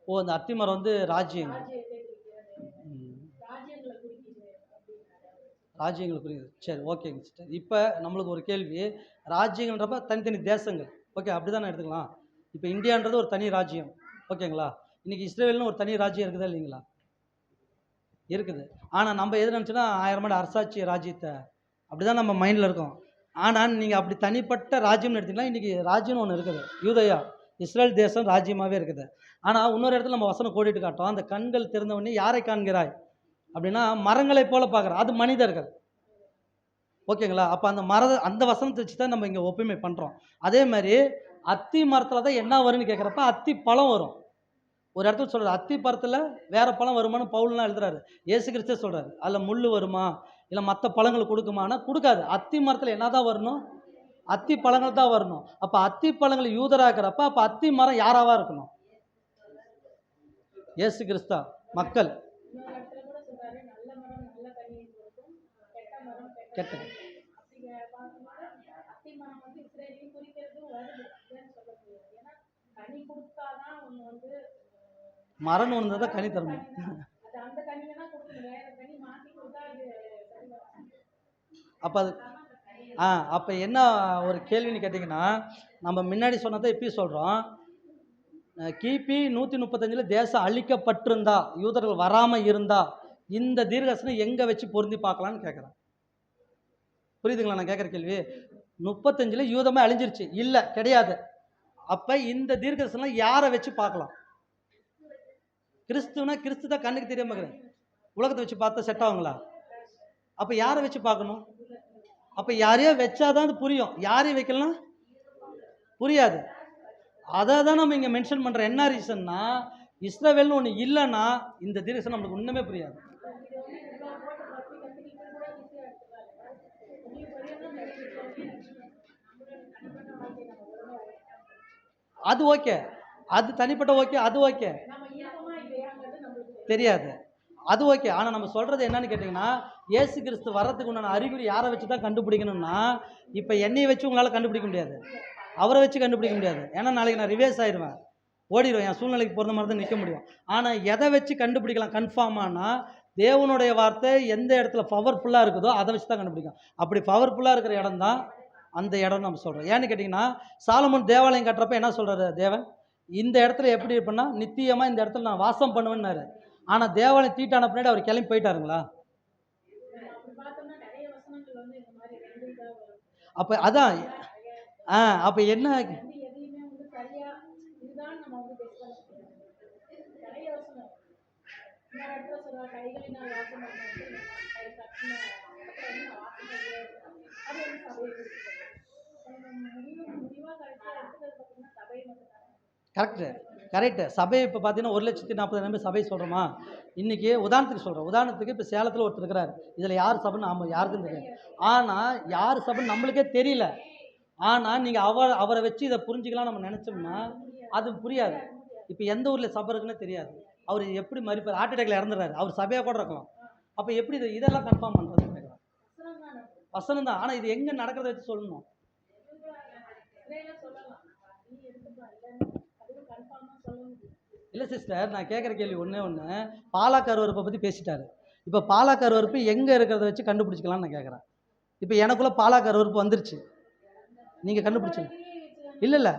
ஓ, அந்த அத்திமரம் வந்து ராஜ்யம், ராஜ்யங்களை குறிக்குது. சரி, ஓகேங்க சிஸ்டர். இப்போ நம்மளுக்கு ஒரு கேள்வி, ராஜ்யங்கள்ன்றப்ப தனித்தனி தேசங்கள், ஓகே, அப்படி தானே எடுத்துக்கலாம். இப்போ இந்தியான்றது ஒரு தனி ராஜ்யம், ஓகேங்களா? இன்றைக்கி இஸ்ரேல்னு ஒரு தனி ராஜ்யம் இருக்குதா இல்லைங்களா? இருக்குது. ஆனால் நம்ம எது நினச்சோன்னா 1000 ஆண்டு அரசாட்சி ராஜ்யத்தை அப்படி தான் நம்ம மைண்டில் இருக்கோம். ஆனால் நீங்கள் அப்படி தனிப்பட்ட ராஜ்யம்னு எடுத்திங்கன்னா, இன்றைக்கி ராஜ்யம்னு ஒன்று இருக்குது, யூதயா இஸ்ரேல் தேசம் ராஜ்யமாகவே இருக்குது. ஆனால் இன்னொரு இடத்துல நம்ம வசனம் கோடிட்டு காட்டோம், அந்த கண்கள் திறந்தவொடனே யாரை காண்கிறாய் அப்படின்னா மரங்களை போல பார்க்குறோம், அது மனிதர்கள். ஓகேங்களா? அப்போ அந்த வசனத்தை வச்சு தான் நம்ம இங்கே ஒப்புமை பண்ணுறோம். அதே மாதிரி அத்தி மரத்தில் தான் என்ன வரும்னு கேட்குறப்ப அத்தி பழம் வரும். ஒரு இடத்துல சொல்கிறார், அத்தி பழத்தில் வேறு பழம் வருமானு பவுல்லாம் எழுதுறாரு. இயேசு கிறிஸ்தே சொல்கிறாரு, அதில் முள் வருமா இல்லை மற்ற பழங்கள் கொடுக்குமானா கொடுக்காது. அத்தி மரத்தில் என்ன தான் வரணும்? அத்தி பழங்கள் தான் வரணும். அப்போ அத்தி பழங்கள் யூதராகிறப்ப அப்போ அத்தி மரம் யாராவா இருக்கணும்? இயேசு கிறிஸ்தா மக்கள். கெட்ட மரம் ஒன்று தான் கனி தரணும். அப்போ அது அப்போ என்ன ஒரு கேள்வின்னு கேட்டிங்கன்னா, நம்ம முன்னாடி சொன்னதை இப்பயும் சொல்கிறோம், கிபி 135 தேசம் அழிக்கப்பட்டிருந்தா, யூதர்கள் வராமல் இருந்தா, இந்த தீர்க்கதரிசனம் எங்கே வச்சு பொருந்தி பார்க்கலான்னு கேட்குறேன். புரியுதுங்களா நான் கேட்குற கேள்வி? 35 யூதமே அழிஞ்சிருச்சு, இல்லை கிடையாது. அப்போ இந்த தீர்க்கதரிசனம் யாரை வச்சு பார்க்கலாம்? கிறிஸ்துவனா கிறிஸ்து தான் கண்ணுக்கு தெரியாம இருக்கிறேன். உலகத்தை வச்சு பார்த்தா செட் ஆகுங்களா? அப்போ யாரை வச்சு பார்க்கணும்? அப்போ யாரையோ வச்சாதான் அது புரியும், யாரையும் வைக்கலாம் புரியாது. அதை தான் நம்ம இங்கே மென்ஷன் பண்ணுற. என்ன ரீசன்னா, இஸ்ரவேல்னு ஒன்று இல்லைன்னா இந்த தீர்க்கதரிசனம் நம்மளுக்கு ஒன்றுமே புரியாது. அது ஓகே, அது தனிப்பட்ட ஓகே, அது ஓகே தெரியாது, அது ஓகே. ஆனால் நம்ம சொல்கிறது என்னன்னு கேட்டிங்கன்னா, இயேசு கிறிஸ்து வர்றதுக்கு உண்டான அறிகுறி யாரை வச்சு தான் கண்டுபிடிக்கணும்னா, இப்போ என்னையை வச்சு உங்களால் கண்டுபிடிக்க முடியாது, அவரை வச்சு கண்டுபிடிக்க முடியாது. ஏன்னா நாளைக்கு நான் ரிவேஸ் ஆயிடுவேன், ஓடிடுவேன், என் சூழ்நிலைக்கு பொறுத்த மாதிரி தான் நிற்க முடியும். ஆனால் எதை வச்சு கண்டுபிடிக்கலாம் கன்ஃபார்மானா, தேவனுடைய வார்த்தை எந்த இடத்துல பவர்ஃபுல்லாக இருக்குதோ அதை வச்சு தான் கண்டுபிடிக்கும். அப்படி பவர்ஃபுல்லாக இருக்கிற இடம் தான் அந்த இடம் நம்ம சொல்கிறோம். ஏன்னு கேட்டிங்கன்னா, சாலமோன் தேவாலயம் கட்டுறப்ப என்ன சொல்கிறாரு தேவன், இந்த இடத்துல எப்படி இருப்பேன்னா நித்தியமாக இந்த இடத்துல நான் வாசம் பண்ணுவேன்னாரு. ஆனால் தேவாலயம் தீட்டான பின்னாடி அவர் கிளம்பி போயிட்டாருங்களா? அப்போ அதான் அப்போ என்ன கரெக்டு. சபை இப்போ பார்த்தீங்கன்னா 1,40,000 பேர் சபை சொல்கிறோமா? இன்றைக்கி உதாரணத்துக்கு சொல்கிறோம். உதாரணத்துக்கு இப்போ சேலத்தில் ஒருத்தர் இருக்கிறார், இதில் யார் சபைன்னு யாருக்கும் தெரியாது. ஆனால் யார் சபைன்னு நம்மளுக்கே தெரியல. ஆனால் நீங்கள் அவரை வச்சு இதை புரிஞ்சுக்கலாம் நம்ம நினச்சோம்னா அது புரியாது. இப்போ எந்த ஊரில் சபை இருக்குன்னு தெரியாது, அவர் எப்படி மறிப்பார், ஹார்ட் அட்டாக்ல இறந்துடுறாரு, அவர் சபையாக கூட இருக்கலாம். அப்போ எப்படி இதெல்லாம் கன்ஃபார்ம் பண்ணுறதுன்னு கேட்குறேன். வசனம் தான், ஆனால் இது எங்கே நடக்கிறத வச்சு சொல்லணும். இல்லை சிஸ்டர், நான் கேட்குற கேள்வி ஒன்று, பாலாக் அருவருப்பை பற்றி பேசிட்டாரு. இப்போ பாலாக் அருவருப்பு எங்கே இருக்கிறத வச்சு கண்டுபிடிச்சிக்கலாம்னு நான் கேட்குறேன். இப்போ எனக்குள்ளே பாலாக் அருவருப்பு வந்துருச்சு, நீங்கள் கண்டுபிடிச்சி இல்லை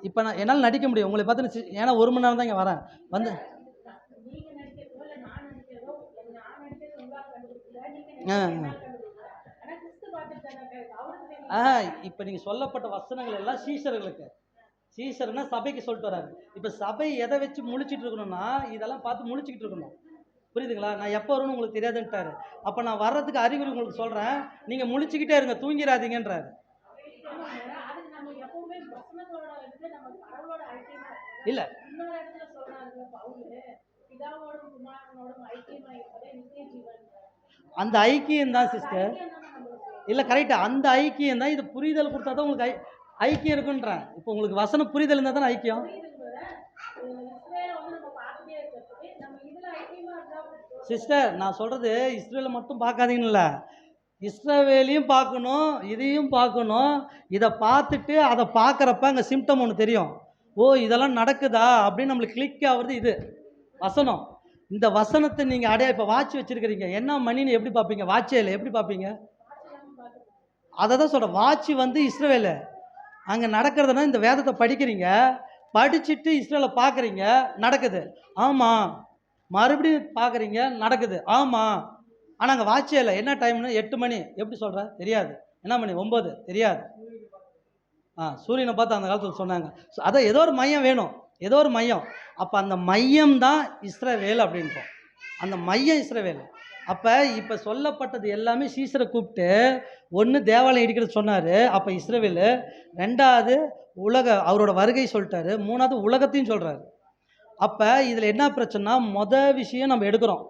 இப்போ நான் என்னால் நடிக்க முடியும் உங்களை பார்த்து, ஏன்னா 1 மணி நேரம் தான் இங்கே வரேன் வந்து. இப்போ நீங்கள் சொல்லப்பட்ட வசனங்கள் எல்லாம் சீஷர்களுக்கு, சீஷர்னா சபைக்கு சொல்லிட்டு வராரு. இப்போ சபை எதை வச்சு முழிச்சிட்டு இருக்கணும்னா இதெல்லாம் பார்த்து முழிச்சிக்கிட்டு இருக்கணும், புரியுதுங்களா? நான் எப்போ வரும்னு உங்களுக்கு தெரியாதுன்ட்டாரு. அப்போ நான் வர்றதுக்கு அறிகுறி உங்களுக்கு சொல்கிறேன், நீங்கள் முழிச்சிக்கிட்டே இருங்க, தூங்கிடாதீங்கன்றாரு. இல்லை அந்த ஐக்கியம் தான் சிஸ்டர், இல்லை கரெக்டா, அந்த ஐக்கியம் தான். இது புரிதல் கொடுத்தா தான் உங்களுக்கு ஐக்கியம் இருக்குன்றேன். இப்போ உங்களுக்கு வசனம் புரிதல் இருந்தால் தானே ஐக்கியம். சிஸ்டர் நான் சொல்கிறது இஸ்ரேலை மட்டும் பார்க்காதீங்கல்ல, இஸ்ரவேலையும் பார்க்கணும், இதையும் பார்க்கணும். இதை பார்த்துட்டு அதை பார்க்குறப்ப அங்கே சிம்டம் ஒன்று தெரியும், ஓ இதெல்லாம் நடக்குதா அப்படின்னு நம்மளுக்கு கிளிக் ஆகுறது இது வசனம். இந்த வசனத்தை நீங்கள் அடையா இப்போ வாட்ச் வச்சுருக்கிறீங்க, என்ன மணின்னு எப்படி பார்ப்பீங்க? வாட்சே இல்லை, எப்படி பார்ப்பீங்க? அதை தான் சொல்கிறேன், வாட்ச் வந்து இஸ்ரவேலு அங்கே நடக்கிறதுனா இந்த வேதத்தை படிக்கிறீங்க, படிச்சுட்டு இஸ்ரேலை பார்க்குறீங்க, நடக்குது, ஆமாம். மறுபடியும் பார்க்குறீங்க, நடக்குது, ஆமாம். ஆனால் அங்கே வாட்சே இல்லை. என்ன டைம்னு 8 மணி எப்படி சொல்கிறேன் தெரியாது, என்ன மணி 9 தெரியாது. சூரியனை பார்த்து அந்த காலத்தில் சொன்னாங்க. அதான் ஏதோ ஒரு மையம் வேணும், ஏதோ ஒரு மையம். அப்போ அந்த மையம் தான் இஸ்ரவேல் அப்படின்றோம், அந்த மையம் இஸ்ரவேல். அப்போ இப்போ சொல்லப்பட்டது எல்லாமே சீசரை கூப்பிட்டு ஒன்று தேவாலயம் இடிக்கிறது சொன்னார், அப்போ இஸ்ரவேல். 2வது அவரோட வருகை சொல்லிட்டாரு. 3வது உலகத்தையும் சொல்கிறாரு. அப்போ இதில் என்ன பிரச்சனைனா, விஷயம் நம்ம எடுக்கிறோம்,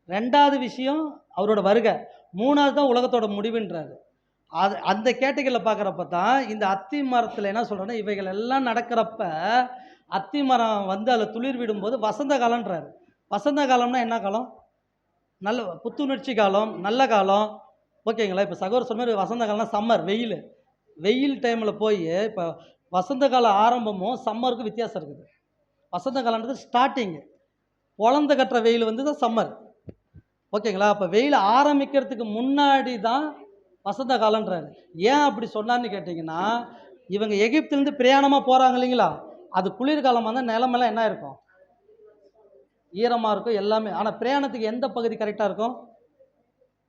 2வது விஷயம் அவரோட வருகை, 3வது தான் உலகத்தோட முடிவுன்றாரு. அந்த கேட்டகரியில் பார்க்குறப்ப தான் இந்த அத்தி மரத்தில் என்ன சொல்கிறேன்னா, இவைகள் எல்லாம் நடக்கிறப்ப அத்தி மரம் வந்து அதில் துளிர் விடும்போது வசந்த காலன்றாரு. வசந்த காலம்னா என்ன காலம்? நல்ல புத்துணர்ச்சி காலம், நல்ல காலம், ஓகேங்களா? இப்போ சகோதரர் சொன்ன மாதிரி வசந்த காலம்னா சம்மர், வெயில் டைமில் போய் இப்போ வசந்த கால ஆரம்பமும் சம்மருக்கும் வித்தியாசம் இருக்குது. வசந்த காலன்றது ஸ்டார்டிங்கு, குழந்த கட்டுற வெயில் வந்து தான் சம்மர், ஓகேங்களா? அப்போ வெயில் ஆரம்பிக்கிறதுக்கு முன்னாடி தான் வசந்த காலன்றாரு. ஏன் அப்படி சொன்னான்னு கேட்டிங்கன்னா, இவங்க எகிப்திலேருந்து பிரயாணமாக போகிறாங்க இல்லைங்களா, அது குளிர்காலமாக இருந்தால் நிலமெல்லாம் என்ன இருக்கும், ஈரமாக இருக்கும் எல்லாமே. ஆனால் பிரயாணத்துக்கு எந்த பகுதி கரெக்டாக இருக்கும்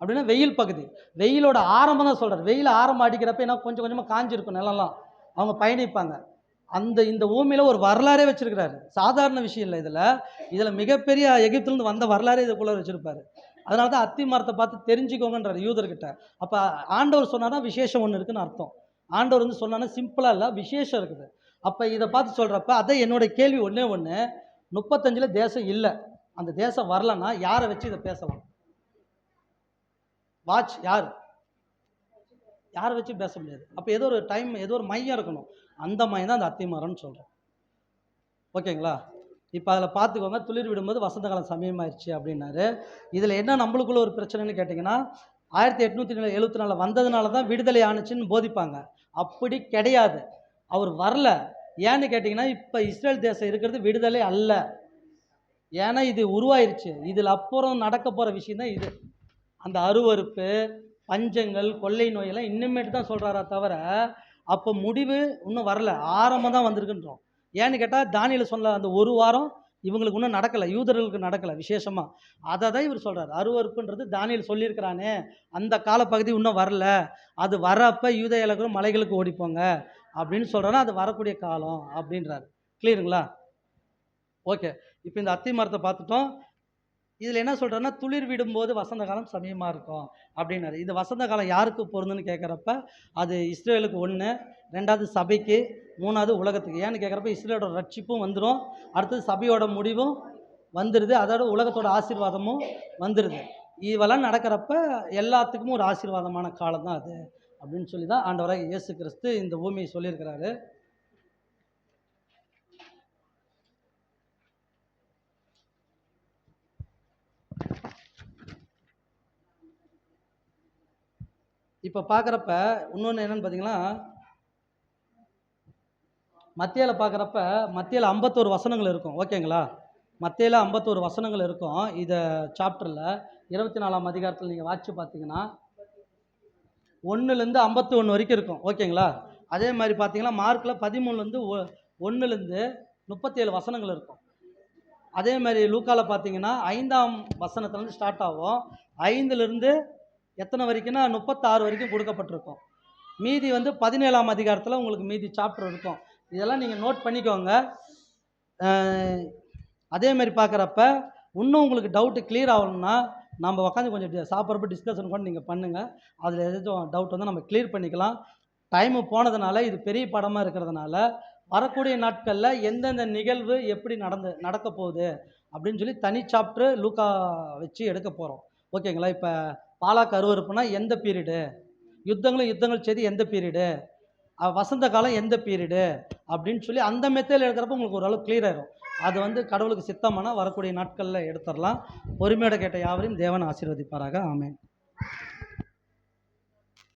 அப்படின்னா வெயில் பகுதி. வெயிலோட ஆரம்பம் தான் சொல்கிறார். வெயில் ஆரம்பம் அடிக்கிறப்ப என்ன கொஞ்சம் கொஞ்சமாக காஞ்சிருக்கும் நிலம்லாம், அவங்க பயணிப்பாங்க. இந்த ஊமையில் ஒரு வரலாறே வச்சிருக்கிறாரு. சாதாரண விஷயம் இல்லை. இதில் மிகப்பெரிய எகிப்திலிருந்து வந்த வரலாறே இதுக்குள்ளே வச்சுருப்பாரு. அதனால தான் அத்தி மரத்தை பார்த்து தெரிஞ்சுக்கோங்கன்றார் யூதர்கிட்ட. அப்போ ஆண்டவர் சொன்னார்னா விசேஷம் ஒன்று இருக்குன்னு அர்த்தம். ஆண்டவர் வந்து சொன்னான்னா சிம்பிளாக இல்லை, விசேஷம் இருக்குது. அப்போ இதை பார்த்து சொல்கிறப்ப அதை என்னுடைய கேள்வி ஒன்றே ஒன்று, 35 தேசம் இல்லை, அந்த தேசம் வரலன்னா யாரை வச்சு இதை பேசலாம்? வாட்ச் யாரை வச்சு பேச முடியாது. அப்போ ஏதோ ஒரு டைம், ஏதோ ஒரு மையம் இருக்கணும். அந்த மையம் தான் அந்த அத்தி மரம்னு சொல்கிறோம். ஓகேங்களா? இப்போ அதில் பார்த்துக்கோங்க, துளிர் விடும்போது வசந்த காலம் சமயமாயிருச்சு அப்படின்னாரு. இதில் என்ன நம்மளுக்குள்ள ஒரு பிரச்சனைன்னு கேட்டிங்கன்னா, 1874 வந்ததுனால தான் விடுதலை ஆணுச்சுன்னு போதிப்பாங்க. அப்படி கிடையாது. அவர் வரல. ஏன்னு கேட்டிங்கன்னா, இப்போ இஸ்ரேல் தேசம் இருக்கிறது விடுதலை அல்ல. ஏன்னா இது உருவாயிருச்சு. இதில் அப்புறம் நடக்க போகிற விஷயம் தான் இது. அந்த அருவருப்பு, பஞ்சங்கள், கொள்ளை நோயெல்லாம் இன்னுமேட்டு தான் சொல்கிறாரா தவிர, அப்போ முடிவு இன்னும் வரல, ஆரம்பம் தான் வந்திருக்குன்றோம். ஏன்னு கேட்டால் தானியேல் சொன்ன அந்த ஒரு வாரம் இவங்களுக்கு இன்னும் நடக்கலை, யூதர்களுக்கு நடக்கலை விசேஷமாக. அதை தான் இவர் சொல்கிறார். அருவருப்புன்றது தானியேல் சொல்லியிருக்கிறானே, அந்த காலப்பகுதி இன்னும் வரல, அது வரப்போ யூதேயர்களும் மலைகளுக்கு ஓடிப்போங்க அப்படின்னு சொல்கிறோன்னா அது வரக்கூடிய காலம் அப்படின்றாரு. கிளியருங்களா? ஓகே. இப்போ இந்த அத்தி மரத்தை பார்த்துட்டோம். இதில் என்ன சொல்கிறேன்னா, துளிர் விடும்போது வசந்த காலம் சமயமாக இருக்கும் அப்படின்னாரு. இது வசந்த காலம் யாருக்கு பொருந்துன்னு கேட்குறப்ப அது இஸ்ரேலுக்கு 1, 2வது சபைக்கு, 3வது உலகத்துக்கு. ஏன்னு கேட்குறப்ப இஸ்ரேலோட ரட்சிப்பும் வந்துடும், அடுத்தது சபையோட முடிவும் வந்துடுது, அதோட உலகத்தோட ஆசீர்வாதமும் வந்துடுது. இதெல்லாம் நடக்கிறப்ப எல்லாத்துக்கும் ஒரு ஆசீர்வாதமான காலம் தான் அது அப்படின்னு சொல்லி தான் ஆண்டவராக இயேசு கிறிஸ்து இந்த பூமியை சொல்லியிருக்கிறாரு. இப்போ பார்க்குறப்ப இன்னொன்று என்னென்னு பார்த்தீங்கன்னா, மத்தியில் பார்க்குறப்ப மத்தியில் 51 வசனங்கள் இருக்கும். ஓகேங்களா? மத்தியில் 51 வசனங்கள் இருக்கும். இதை சாப்டரில் 24ஆம் அதிகாரத்தில் நீங்கள் வாட்சி பார்த்தீங்கன்னா 1லேருந்து 51 வரைக்கும் இருக்கும். ஓகேங்களா? அதே மாதிரி பார்த்தீங்கன்னா மார்க்கில் 13லேருந்து 1லேருந்து 37 வசனங்கள் இருக்கும். அதே மாதிரி லூக்காவில் பார்த்தீங்கன்னா 5ஆம் வசனத்துலேருந்து ஸ்டார்ட் ஆகும். 5லேருந்து எத்தனை வரைக்கும்னா 36 வரைக்கும் கொடுக்கப்பட்டிருக்கும். மீதி வந்து 17ஆம் அதிகாரத்தில் உங்களுக்கு மீதி சாப்டர் இருக்கும். இதெல்லாம் நீங்கள் நோட் பண்ணிக்கோங்க. அதே மாதிரி பார்க்குறப்ப இன்னும் உங்களுக்கு டவுட்டு கிளியர் ஆகணும்னா நம்ம உட்காந்து கொஞ்சம் சாப்பிட்றப்ப டிஸ்கஷன் கூட நீங்கள் பண்ணுங்கள். அதில் எதுவும் டவுட் வந்து நம்ம கிளியர் பண்ணிக்கலாம். டைமு போனதுனால இது பெரிய படமாக இருக்கிறதுனால வரக்கூடிய நாட்களில் எந்தெந்த நிகழ்வு எப்படி நடக்க போகுது அப்படின்னு சொல்லி தனி சாப்டர் லூக்கா வச்சு எடுக்க போகிறோம். ஓகேங்களா? இப்போ பாலாக்கு அருவருப்புனா எந்த பீரியடு, யுத்தங்கள் செய்தி எந்த பீரியடு, வசந்த காலம் எந்த பீரியடு அப்படின்னு சொல்லி அந்த மெத்தேடில் எடுக்கிறப்ப உங்களுக்கு ஓரளவு கிளியர் ஆயிரும். அது வந்து கடவுளுக்கு சித்தமானால் வரக்கூடிய நாட்களில் எடுத்துடலாம். பொறுமையோட கேட்ட யாவரையும் தேவன் ஆசீர்வதிப்பாராக. ஆமென்.